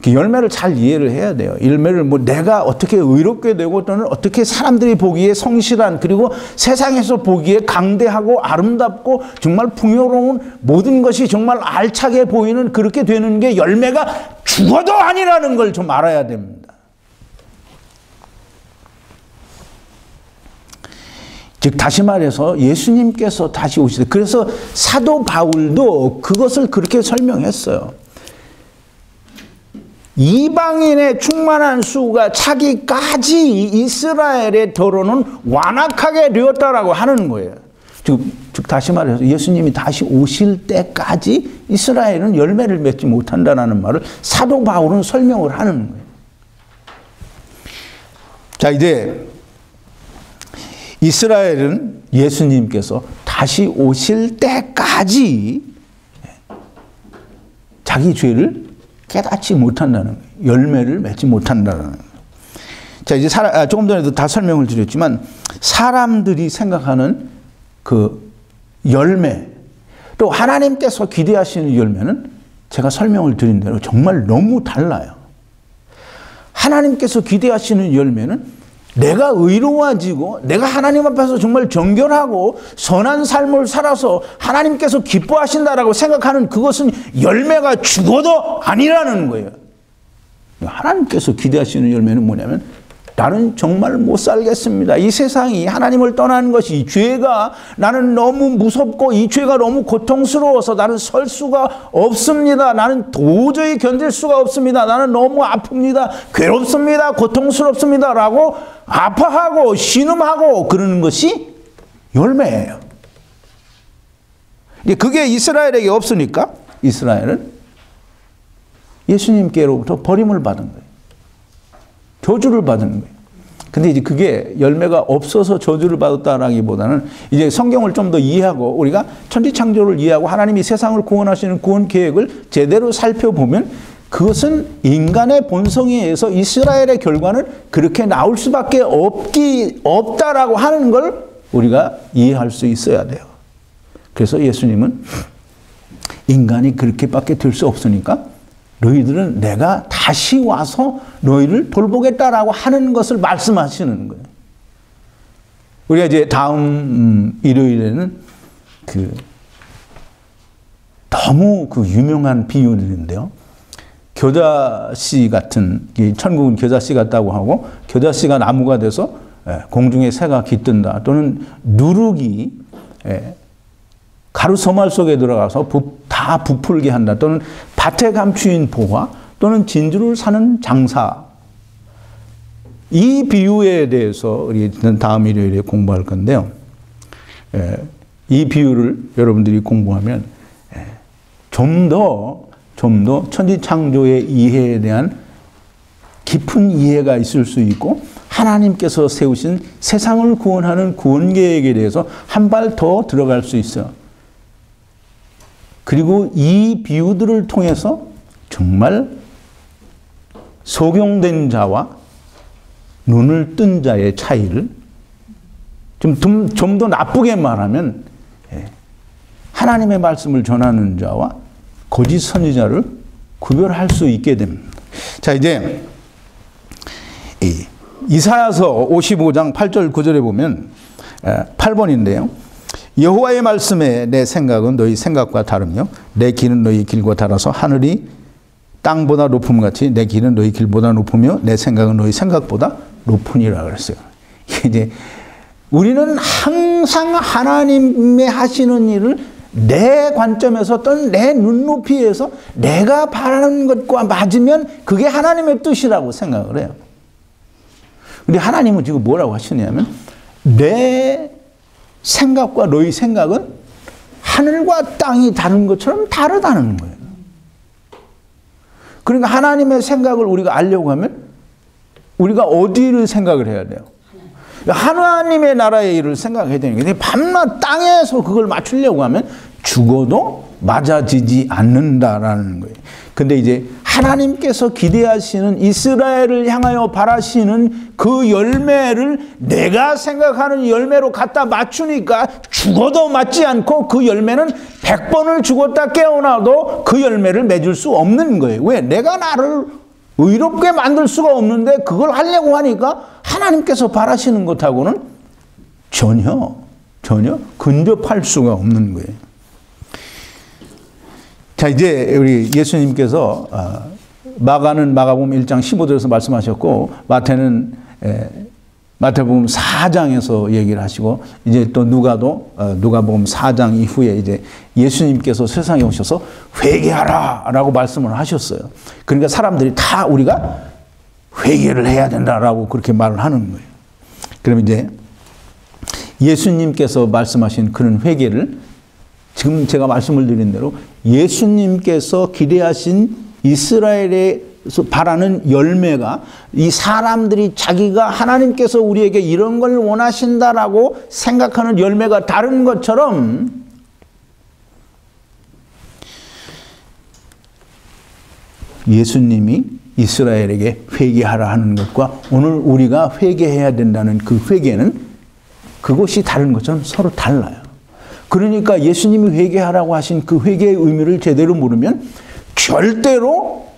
[SPEAKER 1] 열매를 잘 이해를 해야 돼요. 열매를 내가 어떻게 의롭게 되고, 또는 어떻게 사람들이 보기에 성실한, 그리고 세상에서 보기에 강대하고 아름답고 정말 풍요로운 모든 것이 정말 알차게 보이는, 그렇게 되는 게 열매가 죽어도 아니라는 걸 좀 알아야 됩니다. 즉 다시 말해서 예수님께서 다시 오실 때, 그래서 사도 바울도 그것을 그렇게 설명했어요. 이방인의 충만한 수가 차기까지 이스라엘의 도로는 완악하게 되었다라고 하는 거예요. 즉 다시 말해서 예수님이 다시 오실 때까지 이스라엘은 열매를 맺지 못한다는 말을 사도 바울은 설명을 하는 거예요. 자, 이제 이스라엘은 예수님께서 다시 오실 때까지 자기 죄를 깨닫지 못한다는 거예요. 열매를 맺지 못한다는 거예요. 자, 이제 조금 전에도 다 설명을 드렸지만, 사람들이 생각하는 그 열매, 또 하나님께서 기대하시는 열매는 제가 설명을 드린 대로 정말 너무 달라요. 하나님께서 기대하시는 열매는 내가 의로워지고, 내가 하나님 앞에서 정말 정결하고 선한 삶을 살아서 하나님께서 기뻐하신다라고 생각하는 그것은 열매가 죽어도 아니라는 거예요. 하나님께서 기대하시는 열매는 뭐냐면, 나는 정말 못 살겠습니다. 이 세상이 하나님을 떠나는 것이, 죄가 나는 너무 무섭고 이 죄가 너무 고통스러워서 나는 설 수가 없습니다. 나는 도저히 견딜 수가 없습니다. 나는 너무 아픕니다. 괴롭습니다. 고통스럽습니다. 라고 아파하고 신음하고 그러는 것이 열매예요. 그게 이스라엘에게 없으니까 이스라엘은 예수님께로부터 버림을 받은 거예요. 저주를 받은 거예요. 근데 이제 그게 열매가 없어서 저주를 받았다라기보다는, 이제 성경을 좀 더 이해하고 우리가 천지창조를 이해하고 하나님이 세상을 구원하시는 구원 계획을 제대로 살펴보면, 그것은 인간의 본성에 의해서 이스라엘의 결과는 그렇게 나올 수밖에 없다라고 하는 걸 우리가 이해할 수 있어야 돼요. 그래서 예수님은 인간이 그렇게밖에 될 수 없으니까 너희들은 내가 다시 와서 너희를 돌보겠다라고 하는 것을 말씀하시는 거예요. 우리가 이제 다음 일요일에는 너무 유명한 비유인데요. 겨자씨 같은, 천국은 겨자씨 같다고 하고, 겨자씨가 나무가 돼서 공중에 새가 깃든다, 또는 누룩이 가루 소말 속에 들어가서 다 부풀게 한다, 또는 밭에 감추인 보화, 또는 진주를 사는 장사. 이 비유에 대해서 우리 다음 일요일에 공부할 건데요. 이 비유를 여러분들이 공부하면 좀 더 천지창조의 이해에 대한 깊은 이해가 있을 수 있고, 하나님께서 세우신 세상을 구원하는 구원 계획에 대해서 한 발 더 들어갈 수 있어요. 그리고 이 비유들을 통해서 정말 소경된 자와 눈을 뜬 자의 차이를, 좀 더 나쁘게 말하면 하나님의 말씀을 전하는 자와 거짓 선지자를 구별할 수 있게 됩니다. 자, 이제 이사야서 55장 8절 9절에 보면 8번인데요. 여호와의 말씀에 내 생각은 너희 생각과 다르며 내 길은 너희 길과 달라서 하늘이 땅보다 높음같이 내 길은 너희 길보다 높으며 내 생각은 너희 생각보다 높으니라 그랬어요. 이제 우리는 항상 하나님의 하시는 일을 내 관점에서, 또는 내 눈높이에서 내가 바라는 것과 맞으면 그게 하나님의 뜻이라고 생각을 해요. 근데 하나님은 지금 뭐라고 하시냐면 내 생각과 너희 생각은 하늘과 땅이 다른 것처럼 다르다는 거예요. 그러니까 하나님의 생각을 우리가 알려고 하면 우리가 어디를 생각을 해야 돼요? 하나님의 나라의 일을 생각해야 되는 거예요. 밤낮 땅에서 그걸 맞추려고 하면 죽어도 맞아지지 않는다라는 거예요. 근데 이제 하나님께서 기대하시는 이스라엘을 향하여 바라시는 그 열매를 내가 생각하는 열매로 갖다 맞추니까 죽어도 맞지 않고 그 열매는 100번을 죽었다 깨어나도 그 열매를 맺을 수 없는 거예요. 왜? 내가 나를 의롭게 만들 수가 없는데 그걸 하려고 하니까 하나님께서 바라시는 것하고는 전혀 근접할 수가 없는 거예요. 자, 이제 우리 예수님께서 마가는 마가복음 1장 15절에서 말씀하셨고 마태는 마태복음 4장에서 얘기를 하시고 이제 또 누가복음 4장 이후에 이제 예수님께서 세상에 오셔서 회개하라라고 말씀을 하셨어요. 그러니까 사람들이 다 우리가 회개를 해야 된다라고 그렇게 말을 하는 거예요. 그럼 이제 예수님께서 말씀하신 그런 회개를 지금 제가 말씀을 드린 대로 예수님께서 기대하신 이스라엘에서 바라는 열매가 이 사람들이 자기가 하나님께서 우리에게 이런 걸 원하신다라고 생각하는 열매가 다른 것처럼 예수님이 이스라엘에게 회개하라 하는 것과 오늘 우리가 회개해야 된다는 그 회개는 그것이 다른 것처럼 서로 달라요. 그러니까 예수님이 회개하라고 하신 그 회개의 의미를 제대로 모르면 절대로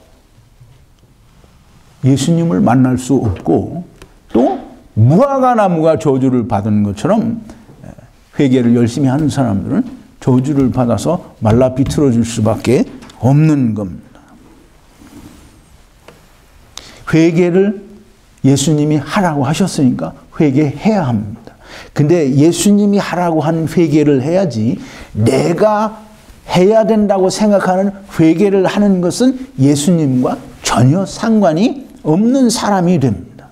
[SPEAKER 1] 예수님을 만날 수 없고 또 무화과 나무가 저주를 받은 것처럼 회개를 열심히 하는 사람들은 저주를 받아서 말라 비틀어질 수밖에 없는 겁니다. 회개를 예수님이 하라고 하셨으니까 회개해야 합니다. 근데 예수님이 하라고 한 회개를 해야지 내가 해야 된다고 생각하는 회개를 하는 것은 예수님과 전혀 상관이 없는 사람이 됩니다.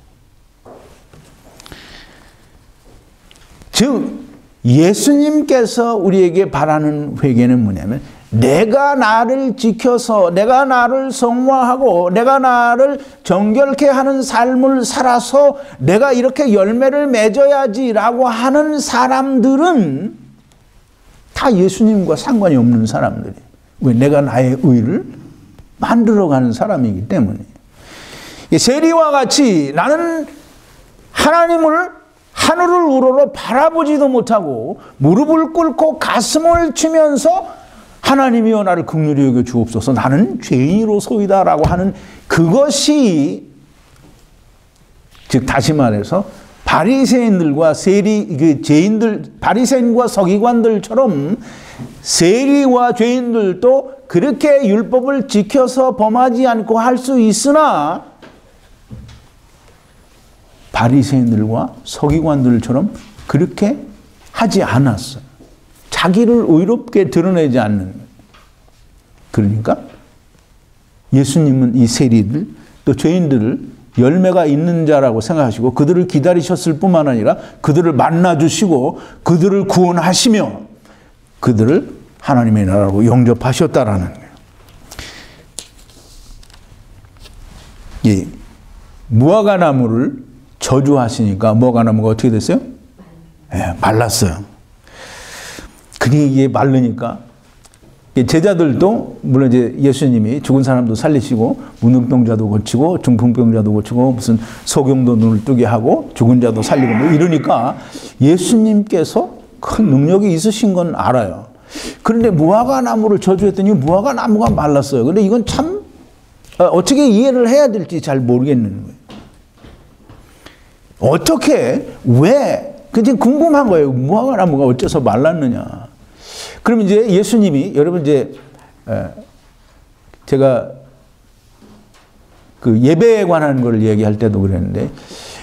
[SPEAKER 1] 즉 예수님께서 우리에게 바라는 회개는 뭐냐면 내가 나를 지켜서 내가 나를 성화하고 내가 나를 정결케 하는 삶을 살아서 내가 이렇게 열매를 맺어야지라고 하는 사람들은 다 예수님과 상관이 없는 사람들이에요. 왜? 내가 나의 의를 만들어가는 사람이기 때문에. 세리와 같이 나는 하나님을 하늘을 우러러 바라보지도 못하고 무릎을 꿇고 가슴을 치면서 하나님이여 나를 긍휼히 여겨 주옵소서 나는 죄인으로소이다라고 하는 그것이 즉 다시 말해서 바리새인들과 죄인들 바리새인과 서기관들처럼 세리와 죄인들도 그렇게 율법을 지켜서 범하지 않고 할 수 있으나 바리새인들과 서기관들처럼 그렇게 하지 않았어요. 자기를 의롭게 드러내지 않는. 그러니까 예수님은 이 세리들 또 죄인들을 열매가 있는 자라고 생각하시고 그들을 기다리셨을 뿐만 아니라 그들을 만나주시고 그들을 구원하시며 그들을 하나님의 나라로 영접하셨다라는 거예요. 이 무화과 나무를 저주하시니까 무화과 나무가 어떻게 됐어요? 말랐어요. 그게 이게 마르니까 제자들도 물론 이제 예수님이 죽은 사람도 살리시고 문둥병자도 고치고 중풍병자도 고치고 무슨 소경도 눈을 뜨게 하고 죽은 자도 살리고 뭐 이러니까 예수님께서 큰 능력이 있으신 건 알아요. 그런데 무화과 나무를 저주했더니 무화과 나무가 말랐어요. 근데 이건 참 어떻게 이해를 해야 될지 잘 모르겠는 거예요. 어떻게 왜? 그게 궁금한 거예요. 무화과 나무가 어째서 말랐느냐. 그럼 이제 예수님이 여러분 이제 제가 그 예배에 관한 걸 얘기할 때도 그랬는데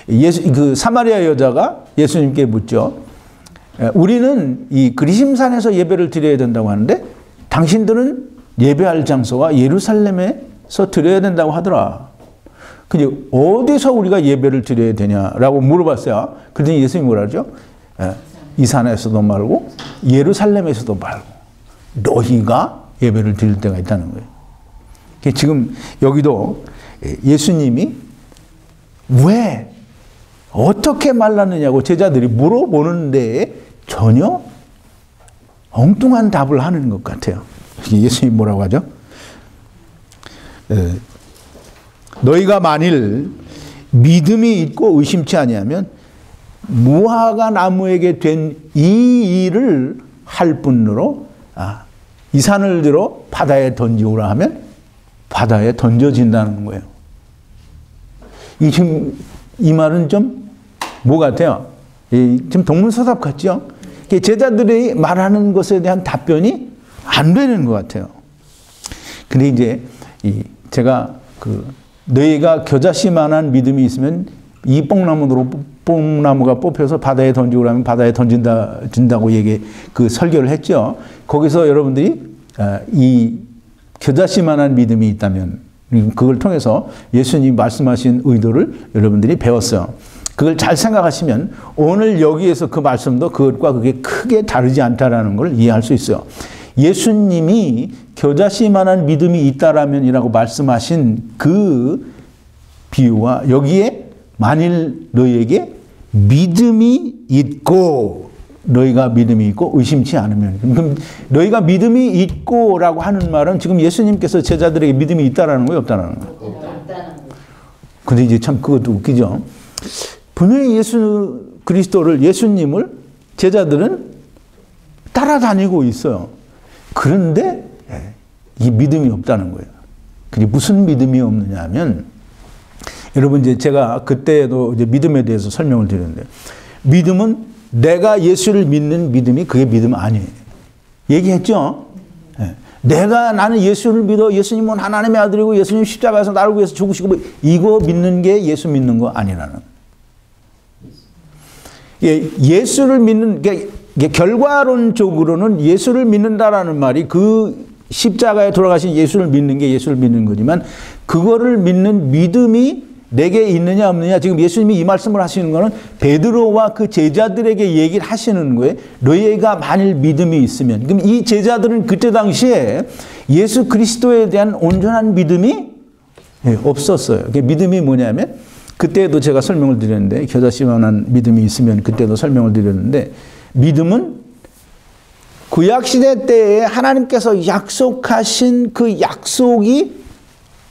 [SPEAKER 1] 그 사마리아 여자가 예수님께 묻죠. 우리는 이 그리심산에서 예배를 드려야 된다고 하는데 당신들은 예배할 장소가 예루살렘에서 드려야 된다고 하더라. 근데 어디서 우리가 예배를 드려야 되냐라고 물어봤어요. 그랬더니 예수님이 뭐라 그러죠? 이 산에서도 말고 예루살렘에서도 말고 너희가 예배를 드릴 때가 있다는 거예요. 지금 여기도 예수님이 왜 어떻게 말랐느냐고 제자들이 물어보는데 전혀 엉뚱한 답을 하는 것 같아요. 예수님이 뭐라고 하죠? 너희가 만일 믿음이 있고 의심치 아니하면 무화과 나무에게 된 이 일을 할 뿐으로 이 산을 들어 바다에 던지오라 하면 바다에 던져진다는 거예요. 지금 이 말은 좀 뭐 같아요? 좀 동문서답 같죠? 제자들이 말하는 것에 대한 답변이 안 되는 것 같아요. 근데 이제 제가 너희가 겨자씨만한 믿음이 있으면 이 뽕나무가 뽑혀서 바다에 던지고 하면 바다에 던진다고 설교를 했죠. 거기서 여러분들이 이 겨자씨만한 믿음이 있다면 그걸 통해서 예수님이 말씀하신 의도를 여러분들이 배웠어요. 그걸 잘 생각하시면 오늘 여기에서 그 말씀도 그것과 그게 크게 다르지 않다라는 걸 이해할 수 있어요. 예수님이 겨자씨만한 믿음이 있다라면이라고 말씀하신 그 비유와 여기에 만일 너희에게 믿음이 있고 너희가 믿음이 있고 의심치 않으면 그럼 너희가 믿음이 있고라고 하는 말은 지금 예수님께서 제자들에게 믿음이 있다라는 거예요, 없다라는 거예요? 없다는 거예요. 근데 이제 참 그것도 웃기죠. 분명히 예수님을 제자들은 따라다니고 있어요. 그런데 이 믿음이 없다는 거예요. 근데 무슨 믿음이 없느냐 하면 여러분 이제 제가 그때도 이제 믿음에 대해서 설명을 드렸는데 믿음은 내가 예수를 믿는 믿음이 그게 믿음 아니에요. 얘기했죠? 나는 예수를 믿어. 예수님은 하나님의 아들이고 예수님 십자가에서 나를 위해서 죽으시고 이거 믿는 게 예수 믿는 거 아니라는. 예수를 믿는 결과론적으로는 예수를 믿는다라는 말이 그 십자가에 돌아가신 예수를 믿는 게 예수를 믿는 거지만 그거를 믿는 믿음이 내게 있느냐 없느냐 지금 예수님이 이 말씀을 하시는 거는 베드로와 그 제자들에게 얘기를 하시는 거예요. 너희가 만일 믿음이 있으면 그럼 이 제자들은 그때 당시에 예수 그리스도에 대한 온전한 믿음이 없었어요. 믿음이 뭐냐면 그때도 제가 설명을 드렸는데 겨자씨만한 믿음이 있으면 그때도 설명을 드렸는데 믿음은 구약시대 때에 하나님께서 약속하신 그 약속이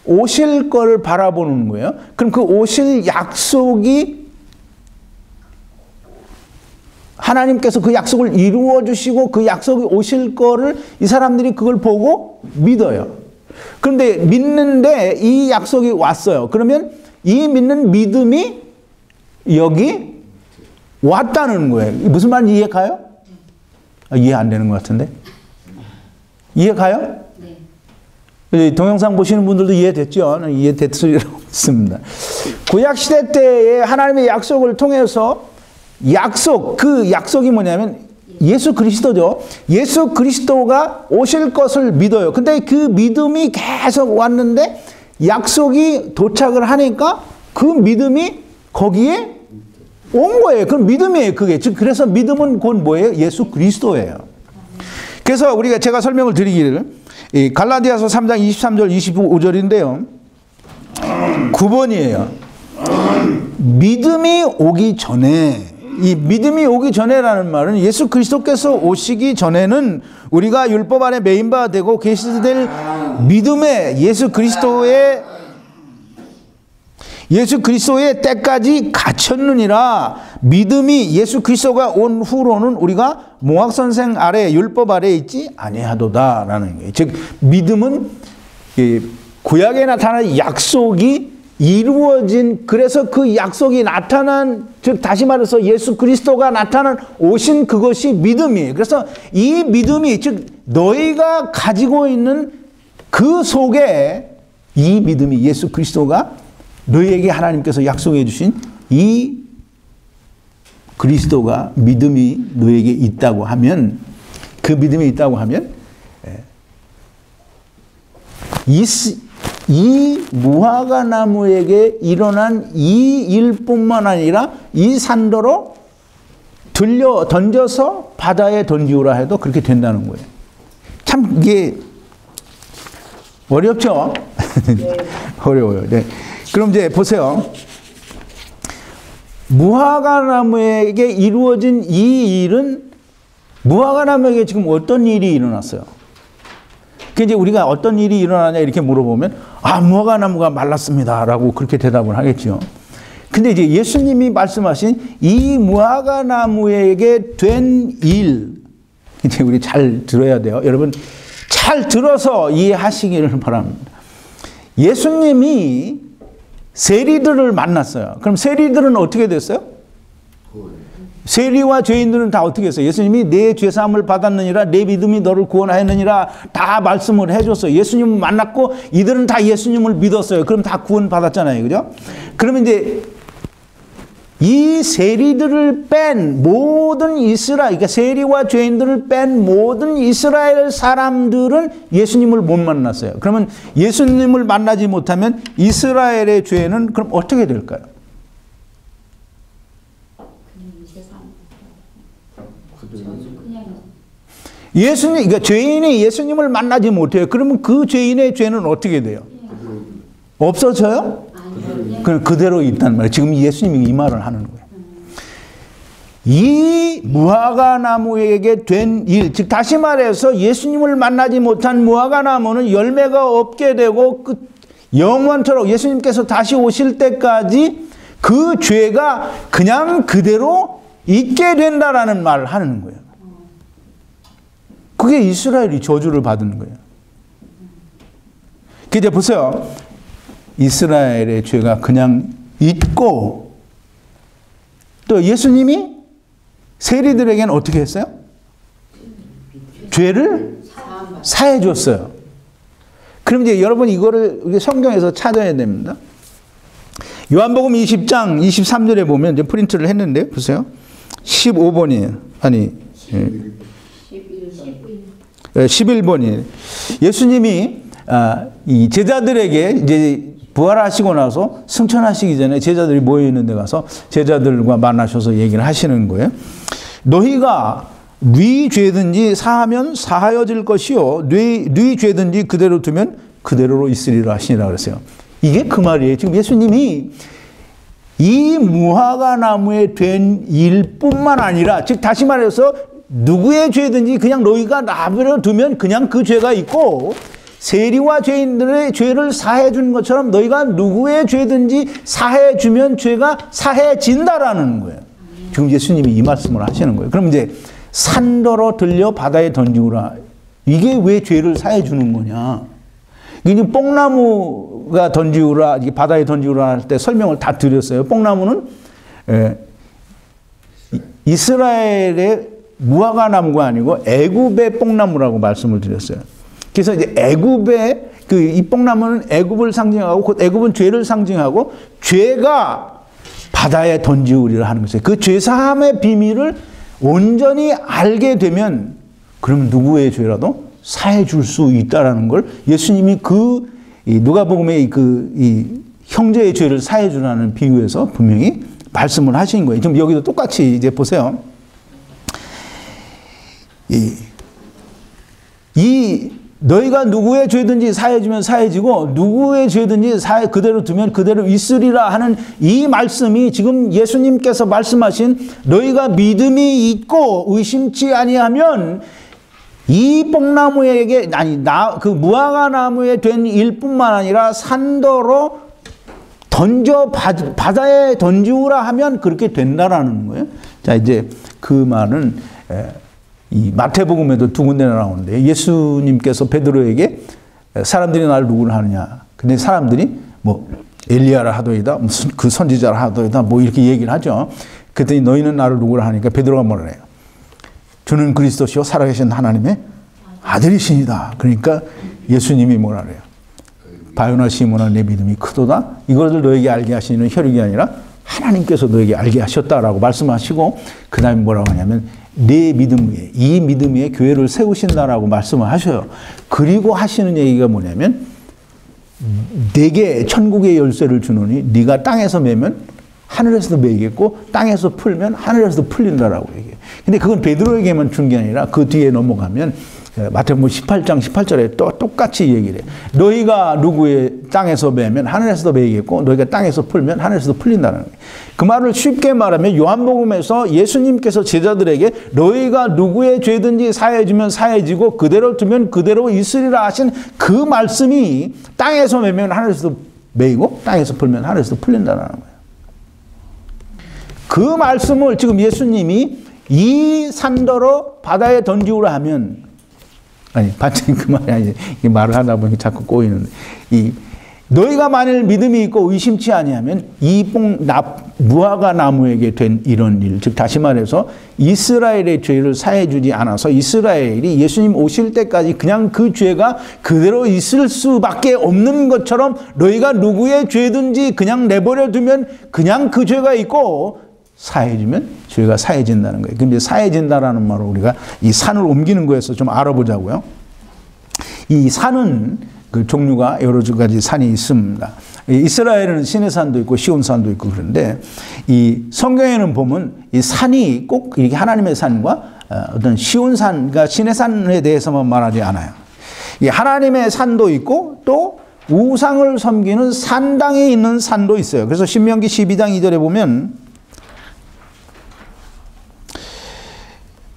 [SPEAKER 1] 오실 걸 바라보는 거예요. 그럼 그 오실 약속이 하나님께서 그 약속을 이루어 주시고 그 약속이 오실 거를 이 사람들이 그걸 보고 믿어요. 그런데 믿는데 이 약속이 왔어요. 그러면 이 믿는 믿음이 여기 왔다는 거예요. 무슨 말인지 이해 가요? 이해 안 되는 것 같은데? 이해 가요? 네. 동영상 보시는 분들도 이해됐죠? 이해됐으리라고 믿습니다. 구약시대 때에 하나님의 약속을 통해서 그 약속이 뭐냐면 예수 그리스도죠. 예수 그리스도가 오실 것을 믿어요. 근데 그 믿음이 계속 왔는데 약속이 도착을 하니까 그 믿음이 거기에 온 거예요. 그건 믿음이에요. 그게. 즉 그래서 믿음은 곧 뭐예요? 예수 그리스도예요. 그래서 제가 설명을 드리기를 갈라디아서 3장 23절 25절인데요. 9번이에요. 믿음이 오기 전에 이 믿음이 오기 전에라는 말은 예수 그리스도께서 오시기 전에는 우리가 율법 안에 매인 바 되고 계시될 믿음에 예수 그리스도의 때까지 갇혔느니라. 믿음이 예수 그리스도가 온 후로는 우리가 모학선생 아래 율법 아래에 있지 아니하도다라는 거예요. 즉 믿음은 구약에 나타난 약속이 이루어진 그래서 그 약속이 나타난 즉 다시 말해서 예수 그리스도가 나타난 오신 그것이 믿음이에요. 그래서 이 믿음이 즉 너희가 가지고 있는 그 속에 이 믿음이 예수 그리스도가 너희에게 하나님께서 약속해 주신 이 그리스도가 믿음이 너희에게 있다고 하면 그 믿음이 있다고 하면 이 무화과 나무에게 일어난 이 일뿐만 아니라 이 산더로 던져서 바다에 던지우라 해도 그렇게 된다는 거예요. 참 이게 어렵죠? 네. 어려워요. 네. 그럼 이제 보세요. 무화과 나무에게 이루어진 이 일은 무화과 나무에게 지금 어떤 일이 일어났어요? 그 이제 우리가 어떤 일이 일어나냐 이렇게 물어보면 무화과 나무가 말랐습니다라고 그렇게 대답을 하겠죠. 근데 이제 예수님이 말씀하신 이 무화과 나무에게 된 일, 이제 우리 잘 들어야 돼요. 여러분 잘 들어서 이해하시기를 바랍니다. 예수님이 세리들을 만났어요. 그럼 세리들은 어떻게 됐어요? 세리와 죄인들은 다 어떻게 했어요? 예수님이 내 죄사함을 받았느니라, 내 믿음이 너를 구원하였느니라 다 말씀을 해줬어요. 예수님을 만났고 이들은 다 예수님을 믿었어요. 그럼 다 구원 받았잖아요. 그죠? 그러면 이제 이 세리들을 뺀 모든 이스라엘, 그러니까 세리와 죄인들을 뺀 모든 이스라엘 사람들은 예수님을 못 만났어요. 그러면 예수님을 만나지 못하면 이스라엘의 죄는 그럼 어떻게 될까요? 그러니까 죄인이 예수님을 만나지 못해요. 그러면 그 죄인의 죄는 어떻게 돼요? 없어져요? 그럼 그대로 있단 말이에요. 지금 예수님이 이 말을 하는 거예요. 이 무화과 나무에게 된 일, 즉 다시 말해서 예수님을 만나지 못한 무화과 나무는 열매가 없게 되고 영원토록 예수님께서 다시 오실 때까지 그 죄가 그냥 그대로 있게 된다라는 말을 하는 거예요. 그게 이스라엘이 저주를 받는 거예요. 이제 보세요. 이스라엘의 죄가 그냥 있고 또 예수님이 세리들에게는 어떻게 했어요? 죄를 사해 줬어요. 그럼 이제 여러분 이거를 우리 성경에서 찾아야 됩니다. 요한복음 20장 23절에 보면 이제 프린트를 했는데 보세요. 15번이에요. 아니 11번이에요. 예수님이 이 제자들에게 이제 부활하시고 나서 승천하시기 전에 제자들이 모여 있는 데 가서 제자들과 만나셔서 얘기를 하시는 거예요. 너희가 네 죄든지 사하면 사하여질 것이요 네 죄든지 그대로 두면 그대로로 있으리라 하시니라 그랬어요. 이게 그 말이에요. 지금 예수님이 이 무화과 나무에 된 일뿐만 아니라 즉 다시 말해서 누구의 죄든지 그냥 너희가 놔버려 두면 그냥 그 죄가 있고 세리와 죄인들의 죄를 사해 주는 것처럼 너희가 누구의 죄든지 사해 주면 죄가 사해진다라는 거예요. 지금 예수님이 이 말씀을 하시는 거예요. 그럼 이제 산더러 들려 바다에 던지우라. 이게 왜 죄를 사해 주는 거냐? 이게 뽕나무가 던지우라, 바다에 던지우라 할 때 설명을 다 드렸어요. 뽕나무는 이스라엘의 무화과 나무가 아니고 애굽의 뽕나무라고 말씀을 드렸어요. 그래서 이제 애굽의 이 뽕나무는 애굽을 상징하고 곧 애굽은 죄를 상징하고 죄가 바다에 던지우리라 하는 것이에요. 그 죄사함의 비밀을 온전히 알게 되면 그러면 누구의 죄라도 사해 줄 수 있다라는 걸 예수님이 누가복음의 이 형제의 죄를 사해 주라는 비유에서 분명히 말씀을 하신 거예요. 지금 여기도 똑같이 이제 보세요. 너희가 누구의 죄든지 사해주면 사해지고 누구의 죄든지 그대로 두면 그대로 있으리라 하는 이 말씀이 지금 예수님께서 말씀하신 너희가 믿음이 있고 의심치 아니하면 이 뽕나무에게 그 무화과 나무에 된 일뿐만 아니라 산더로 바다에 던지우라 하면 그렇게 된다라는 거예요. 자, 이제 그 말은 이 마태복음에도 두 군데나 나오는데 예수님께서 베드로에게 사람들이 나를 누구를 하느냐. 근데 사람들이 뭐 엘리야라 하더이다, 무슨 그 선지자라 하더이다, 뭐 이렇게 얘기를 하죠. 그랬더니 너희는 나를 누구를 하니까 베드로가 뭐라 해요? 주는 그리스도시요 살아계신 하나님의 아들이시니다. 그러니까 예수님이 뭐라 그래요? 바요나 시몬아 내 믿음이 크도다. 이것을 너에게 알게 하시는 혈육이 아니라 하나님께서 너에게 알게 하셨다라고 말씀하시고 그 다음에 뭐라고 하냐면 내 믿음 위에 이 믿음 위에 교회를 세우신다라고 말씀을 하셔요. 그리고 하시는 얘기가 뭐냐면 내게 천국의 열쇠를 주노니 네가 땅에서 매면 하늘에서도 매이겠고 땅에서 풀면 하늘에서도 풀린다라고 얘기해요. 근데 그건 베드로에게만 준 게 아니라 그 뒤에 넘어가면 마태복음 18장 18절에 또 똑같이 얘기를 해요. 너희가 누구의 땅에서 매면 하늘에서도 매이겠고 너희가 땅에서 풀면 하늘에서도 풀린다는 거예요. 그 말을 쉽게 말하면 요한복음에서 예수님께서 제자들에게 너희가 누구의 죄든지 사해주면 사해지고 그대로 두면 그대로 있으리라 하신 그 말씀이 땅에서 매면 하늘에서도 매이고 땅에서 풀면 하늘에서도 풀린다는 거예요. 그 말씀을 지금 예수님이 이 산더러 바다에 던지우라 하면 아니, 반찬이 그 말이 아니지. 이 말을 하다 보니 자꾸 꼬이는데. 너희가 만일 믿음이 있고 의심치 아니하면 무화과 나무에게 된 이런 일, 즉 다시 말해서 이스라엘의 죄를 사해주지 않아서 이스라엘이 예수님 오실 때까지 그냥 그 죄가 그대로 있을 수밖에 없는 것처럼 너희가 누구의 죄든지 그냥 내버려 두면 그냥 그 죄가 있고 사해지면 죄가 사해진다는 거예요. 근데 사해진다라는 말을 우리가 이 산을 옮기는 거에서 좀 알아보자고요. 이 산은 그 종류가 여러 가지 산이 있습니다. 이스라엘은 시내산도 있고 시온산도 있고 그런데 이 성경에는 보면 이 산이 꼭 이렇게 하나님의 산과 어떤 시온산과 시내산에 대해서만 말하지 않아요. 이 하나님의 산도 있고 또 우상을 섬기는 산당에 있는 산도 있어요. 그래서 신명기 12장 2절에 보면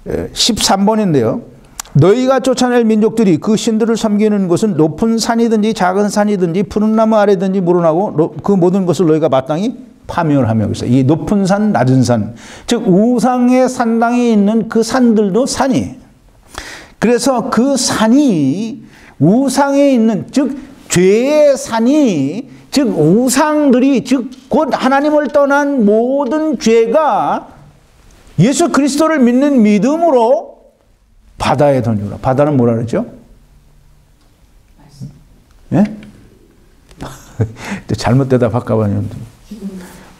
[SPEAKER 1] 13번인데요. 너희가 쫓아낼 민족들이 그 신들을 섬기는 것은 높은 산이든지 작은 산이든지 푸른 나무 아래든지 물어나고 그 모든 것을 너희가 마땅히 파멸하며. 그래서 이 높은 산, 낮은 산, 즉 우상의 산당에 있는 그 산들도 산이에요. 그래서 그 산이 우상에 있는, 즉 죄의 산이, 즉 우상들이, 즉 곧 하나님을 떠난 모든 죄가 예수 그리스도를 믿는 믿음으로 바다에 던지라. 바다는 뭐라 그러죠? 예? 잘못 대답할까 봐요.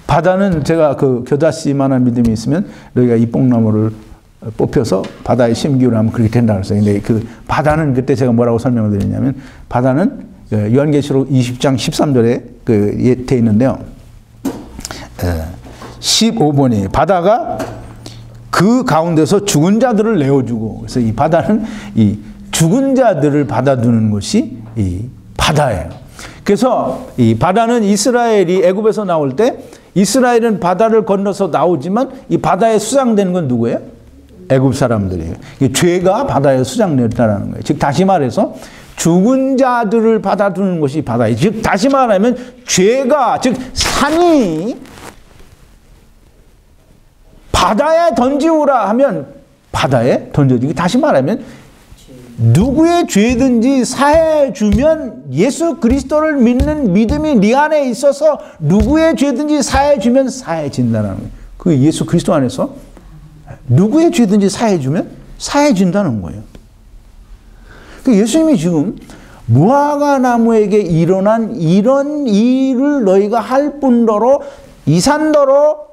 [SPEAKER 1] 바다는 제가 그 겨자씨만한 믿음이 있으면 너희가 이 뽕나무를 뽑혀서 바다에 심기로 하면 그렇게 된다 그랬어요. 근데 그 바다는 그때 제가 뭐라고 설명을 드렸냐면 바다는 요한계시록 20장 13절에 그 돼 있는데요. 15번이 바다가 그 가운데서 죽은 자들을 내어주고, 그래서 이 바다는 이 죽은 자들을 받아두는 것이 이 바다예요. 그래서 이 바다는 이스라엘이 애굽에서 나올 때 이스라엘은 바다를 건너서 나오지만 이 바다에 수장되는 건 누구예요? 애굽 사람들이에요. 죄가 바다에 수장됐다는 거예요. 즉 다시 말해서 죽은 자들을 받아두는 것이 바다예요. 즉 다시 말하면 죄가, 즉 산이 바다에 던지우라 하면 바다에 던져지고, 다시 말하면 누구의 죄든지 사해주면 예수 그리스도를 믿는 믿음이 네 안에 있어서 누구의 죄든지 사해주면 사해진다는 거예요. 그 예수 그리스도 안에서 누구의 죄든지 사해주면 사해진다는 거예요. 예수님이 지금 무화과 나무에게 일어난 이런 일을 너희가 할 뿐더러 이 산더러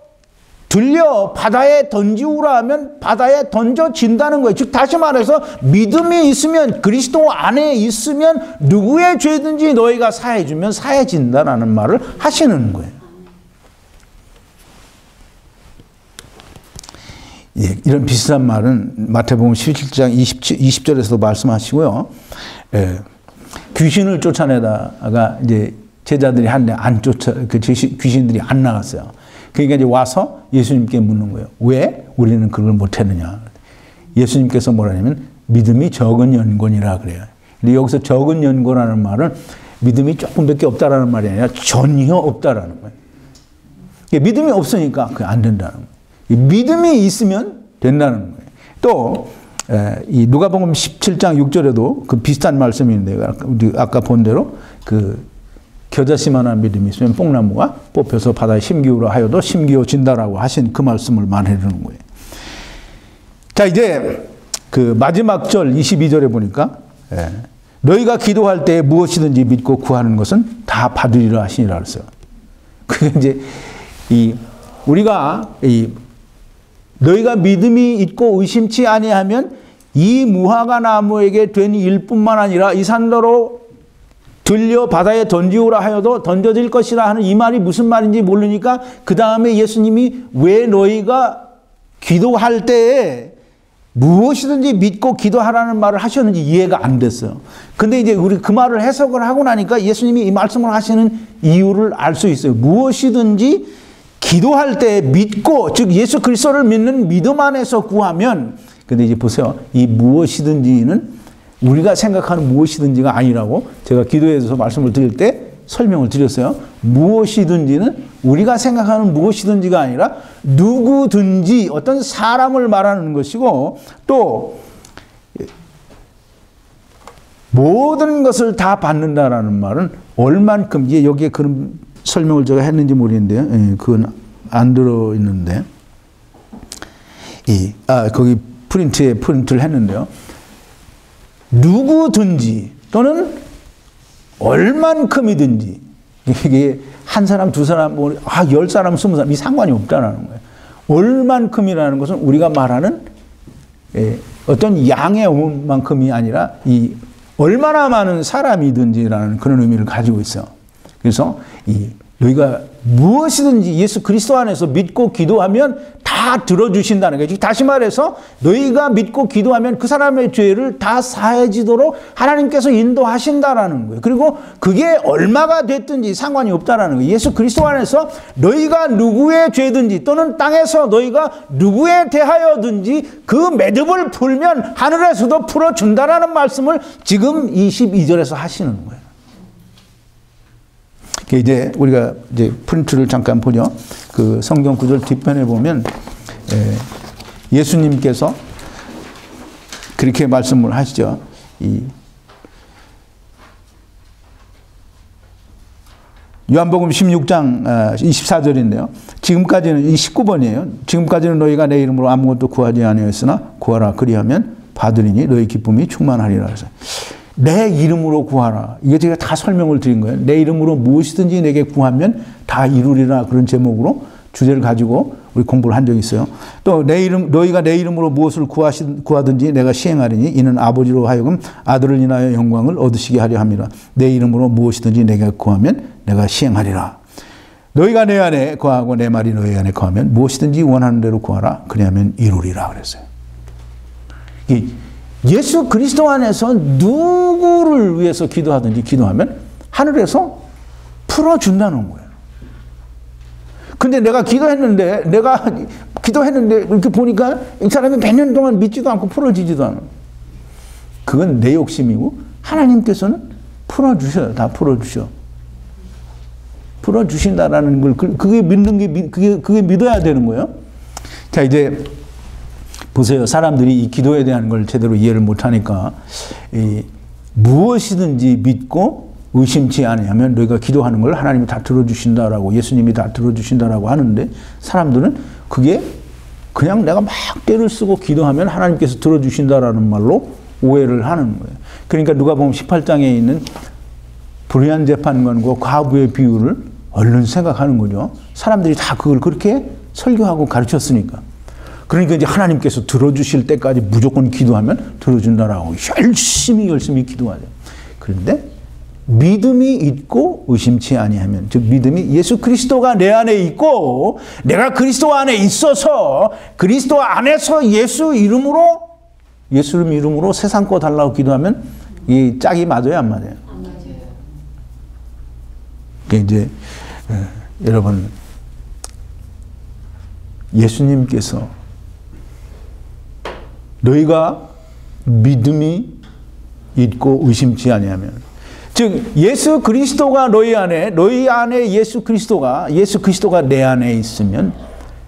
[SPEAKER 1] 들려 바다에 던지우라 하면 바다에 던져진다는 거예요. 즉 다시 말해서 믿음이 있으면, 그리스도 안에 있으면 누구의 죄든지 너희가 사해주면 사해진다라는 말을 하시는 거예요. 예, 이런 비슷한 말은 마태복음 17장 20절에서도 말씀하시고요. 예, 귀신을 쫓아내다가 이제 제자들이 한데 그 귀신들이 안 나갔어요. 그러니까 이제 와서 예수님께 묻는 거예요. 왜 우리는 그걸 못했느냐. 예수님께서 뭐라냐면 믿음이 적은 연곤이라 그래요. 근데 여기서 적은 연고라는 말은 믿음이 조금밖에 없다라는 말이 아니라 전혀 없다라는 거예요. 믿음이 없으니까 그게 안 된다는 거예요. 믿음이 있으면 된다는 거예요. 또 이 누가복음 17장 6절에도 그 비슷한 말씀이 있는데, 우리 아까 본 대로 그 겨자씨만한 믿음이 있으면 뽕나무가 뽑혀서 바다에 심기우라 하여도 심기워진다라고 하신 그 말씀을 말해주는 거예요. 자, 이제 그 마지막 절 22절에 보니까 너희가 기도할 때 무엇이든지 믿고 구하는 것은 다 받으리라 하시니라 그랬어요. 그게 이제 우리가 너희가 믿음이 있고 의심치 아니하면 이 무화과 나무에게 된 일뿐만 아니라 이 산더러 들려 바다에 던지오라 하여도 던져질 것이라 하는 이 말이 무슨 말인지 모르니까 그 다음에 예수님이 왜 너희가 기도할 때에 무엇이든지 믿고 기도하라는 말을 하셨는지 이해가 안 됐어요. 근데 이제 우리 그 말을 해석을 하고 나니까 예수님이 이 말씀을 하시는 이유를 알 수 있어요. 무엇이든지 기도할 때 믿고, 즉 예수 그리스도를 믿는 믿음 안에서 구하면, 근데 이제 보세요. 이 무엇이든지는 우리가 생각하는 무엇이든지가 아니라고 제가 기도에서 말씀을 드릴 때 설명을 드렸어요. 무엇이든지는 우리가 생각하는 무엇이든지가 아니라 누구든지 어떤 사람을 말하는 것이고, 또 모든 것을 다 받는다라는 말은 얼만큼, 이제 여기에 그런 설명을 제가 했는지 모르겠는데요. 그건 안 들어있는데, 거기 프린트를 했는데요. 누구든지 또는 얼만큼이든지, 이게 한 사람, 두 사람, 10사람, 20사람, 이 상관이 없다는 거예요. 얼만큼이라는 것은 우리가 말하는 어떤 양의 만큼이 아니라 이 얼마나 많은 사람이든지라는 그런 의미를 가지고 있어요. 그래서 너희가 무엇이든지 예수 그리스도 안에서 믿고 기도하면 다 들어주신다는 거예요. 다시 말해서 너희가 믿고 기도하면 그 사람의 죄를 다 사해지도록 하나님께서 인도하신다라는 거예요. 그리고 그게 얼마가 됐든지 상관이 없다라는 거예요. 예수 그리스도 안에서 너희가 누구의 죄든지 또는 땅에서 너희가 누구에 대하여든지 그 매듭을 풀면 하늘에서도 풀어준다라는 말씀을 지금 22절에서 하시는 거예요. 이제 우리가 이제 프린트를 잠깐 보죠. 그 성경 구절 뒷편에 보면 예수님께서 그렇게 말씀을 하시죠. 요한복음 16장 24절인데요. 지금까지는 이 19번이에요. 지금까지는 너희가 내 이름으로 아무것도 구하지 아니하였으나 구하라 그리하면 받으리니 너희 기쁨이 충만하리라 해서. 내 이름으로 구하라. 이게 제가 다 설명을 드린 거예요. 내 이름으로 무엇이든지 내게 구하면 다 이루리라. 그런 제목으로 주제를 가지고 우리 공부를 한 적이 있어요. 또 너희가 내 이름으로 무엇을 구하든지 내가 시행하리니 이는 아버지로 하여금 아들을 인하여 영광을 얻으시게 하려 함이라. 내 이름으로 무엇이든지 내가 구하면 내가 시행하리라. 너희가 내 안에 거하고 내 말이 너희 안에 거하면 무엇이든지 원하는 대로 구하라. 그리하면 이루리라 그랬어요. 예수 그리스도 안에서 누구를 위해서 기도하든지 기도하면 하늘에서 풀어준다는 거예요. 근데 내가 기도했는데 이렇게 보니까 이 사람이 몇 년 동안 믿지도 않고 풀어지지도 않아요. 그건 내 욕심이고 하나님께서는 풀어주셔요. 다 풀어주셔. 풀어주신다라는 걸 그게 믿는 게 그게 믿어야 되는 거예요. 자, 이제 보세요. 사람들이 이 기도에 대한 걸 제대로 이해를 못하니까 무엇이든지 믿고 의심치 아니하면 너희가 기도하는 걸 하나님이 다 들어주신다라고, 예수님이 다 들어주신다라고 하는데 사람들은 그게 그냥 내가 막 떼를 쓰고 기도하면 하나님께서 들어주신다라는 말로 오해를 하는 거예요. 그러니까 누가복음 18장에 있는 불의한 재판관과 과부의 비유를 얼른 생각하는 거죠. 사람들이 다 그걸 그렇게 설교하고 가르쳤으니까. 그러니까 이제 하나님께서 들어주실 때까지 무조건 기도하면 들어준다라고 열심히 기도하죠. 그런데 믿음이 있고 의심치 아니하면, 즉 믿음이 예수 그리스도가 내 안에 있고 내가 그리스도 안에 있어서 그리스도 안에서 예수 이름으로 세상 거 달라고 기도하면 이 짝이 맞아요, 안 맞아요? 안 맞아요. 그러니까 이제 여러분, 예수님께서 너희가 믿음이 있고 의심치 아니하면, 즉 예수 그리스도가 너희 안에 예수 그리스도가 내 안에 있으면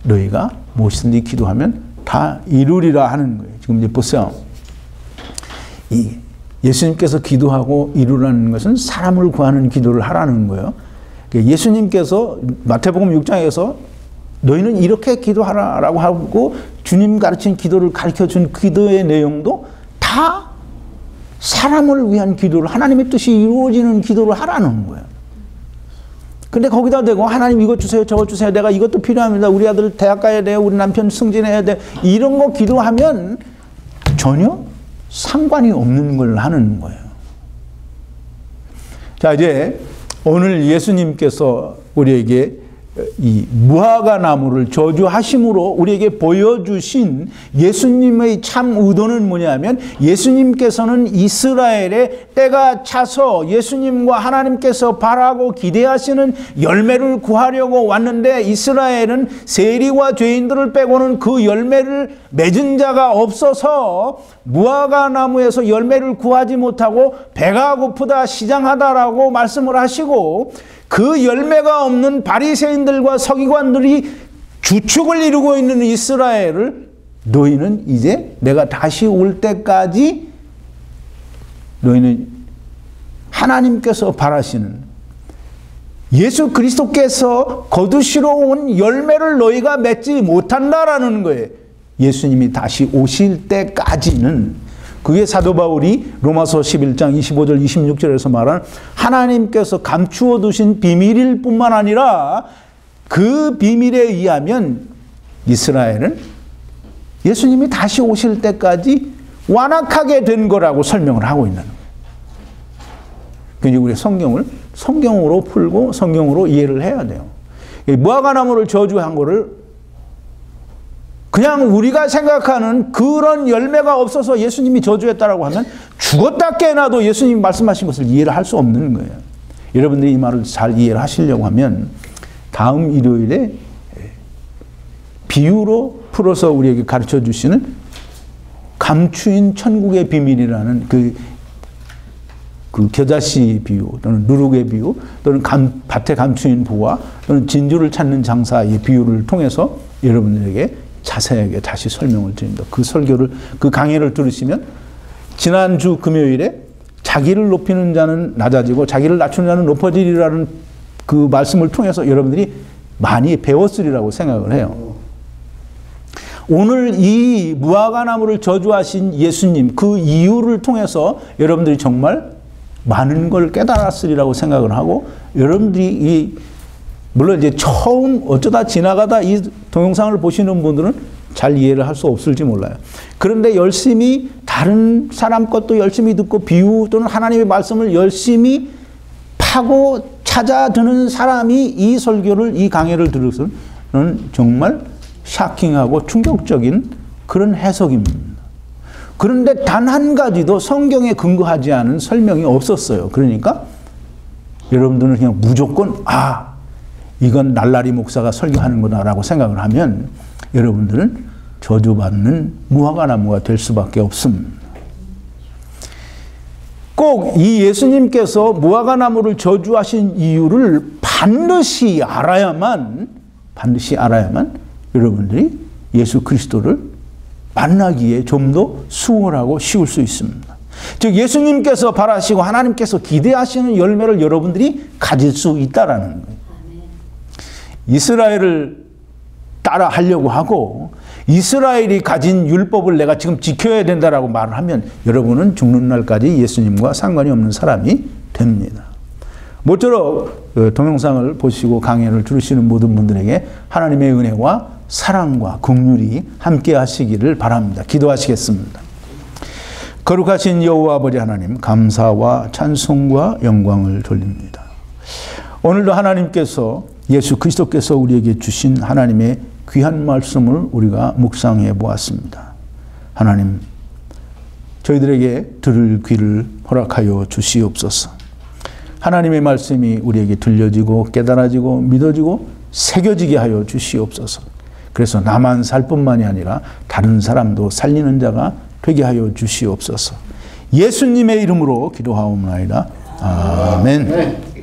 [SPEAKER 1] 너희가 무엇이든지 기도하면 다 이루리라 하는 거예요. 지금 이제 보세요. 예수님께서 기도하고 이루라는 것은 사람을 구하는 기도를 하라는 거예요. 예수님께서 마태복음 6장에서 너희는 이렇게 기도하라라고 하고 주님 가르친 기도를 가르쳐준 기도의 내용도 다 사람을 위한 기도를, 하나님의 뜻이 이루어지는 기도를 하라는 거예요. 근데 거기다 대고 하나님 이것 주세요, 저것 주세요, 내가 이것도 필요합니다, 우리 아들 대학 가야 돼요, 우리 남편 승진해야 돼, 이런 거 기도하면 전혀 상관이 없는 걸 하는 거예요. 자, 이제 오늘 예수님께서 우리에게 이 무화과 나무를 저주하심으로 우리에게 보여주신 예수님의 참 의도는 뭐냐면, 예수님께서는 이스라엘의 때가 차서 예수님과 하나님께서 바라고 기대하시는 열매를 구하려고 왔는데, 이스라엘은 세리와 죄인들을 빼고는 그 열매를 맺은 자가 없어서 무화과 나무에서 열매를 구하지 못하고 배가 고프다 시장하다라고 말씀을 하시고, 그 열매가 없는 바리새인들과 서기관들이 주축을 이루고 있는 이스라엘을, 너희는 이제 내가 다시 올 때까지 너희는 하나님께서 바라시는 예수 그리스도께서 거두시러 온 열매를 너희가 맺지 못한다라는 거예요. 예수님이 다시 오실 때까지는. 그게 사도 바울이 로마서 11장 25절 26절에서 말한 하나님께서 감추어 두신 비밀일 뿐만 아니라 그 비밀에 의하면 이스라엘은 예수님이 다시 오실 때까지 완악하게 된 거라고 설명을 하고 있는 거예요. 그러니까 우리 성경을 성경으로 풀고 성경으로 이해를 해야 돼요. 무화과 나무를 저주한 거를 그냥 우리가 생각하는 그런 열매가 없어서 예수님이 저주했다라고 하면 죽었다 깨어나도 예수님이 말씀하신 것을 이해를 할 수 없는 거예요. 여러분들이 이 말을 잘 이해를 하시려고 하면 다음 일요일에 비유로 풀어서 우리에게 가르쳐 주시는 감추인 천국의 비밀이라는 그 겨자씨 비유 또는 누룩의 비유 또는 밭에 감추인 부와 또는 진주를 찾는 장사의 비유를 통해서 여러분들에게 자세하게 다시 설명을 드립니다. 그 설교를, 그 강의를 들으시면 지난주 금요일에 자기를 높이는 자는 낮아지고 자기를 낮추는 자는 높아지리라는 그 말씀을 통해서 여러분들이 많이 배웠으리라고 생각을 해요. 오늘 이 무화과 나무를 저주하신 예수님, 그 이유를 통해서 여러분들이 정말 많은 걸 깨달았으리라고 생각을 하고, 여러분들이 물론 이제 처음 어쩌다 지나가다 이 동영상을 보시는 분들은 잘 이해를 할 수 없을지 몰라요. 그런데 열심히 다른 사람 것도 열심히 듣고 비유 또는 하나님의 말씀을 열심히 파고 찾아드는 사람이 이 설교를, 이 강의를 들어서는 정말 샤킹하고 충격적인 그런 해석입니다. 그런데 단 한 가지도 성경에 근거하지 않은 설명이 없었어요. 그러니까 여러분들은 그냥 무조건 이건 날라리 목사가 설교하는 거다라고 생각을 하면 여러분들은 저주받는 무화과 나무가 될 수밖에 없습니다. 꼭 이 예수님께서 무화과 나무를 저주하신 이유를 반드시 알아야만 여러분들이 예수 그리스도를 만나기에 좀 더 수월하고 쉬울 수 있습니다. 즉 예수님께서 바라시고 하나님께서 기대하시는 열매를 여러분들이 가질 수 있다라는 거예요. 이스라엘을 따라 하려고 하고 이스라엘이 가진 율법을 내가 지금 지켜야 된다라고 말을 하면 여러분은 죽는 날까지 예수님과 상관이 없는 사람이 됩니다. 모쪼록 동영상을 보시고 강연을 들으시는 모든 분들에게 하나님의 은혜와 사랑과 긍휼이 함께 하시기를 바랍니다. 기도하시겠습니다. 거룩하신 여호와 아버지 하나님, 감사와 찬송과 영광을 돌립니다. 오늘도 하나님께서, 예수 그리스도께서 우리에게 주신 하나님의 귀한 말씀을 우리가 묵상해 보았습니다. 하나님, 저희들에게 들을 귀를 허락하여 주시옵소서. 하나님의 말씀이 우리에게 들려지고 깨달아지고 믿어지고 새겨지게 하여 주시옵소서. 그래서 나만 살 뿐만이 아니라 다른 사람도 살리는 자가 되게 하여 주시옵소서. 예수님의 이름으로 기도하옵나이다. 아멘.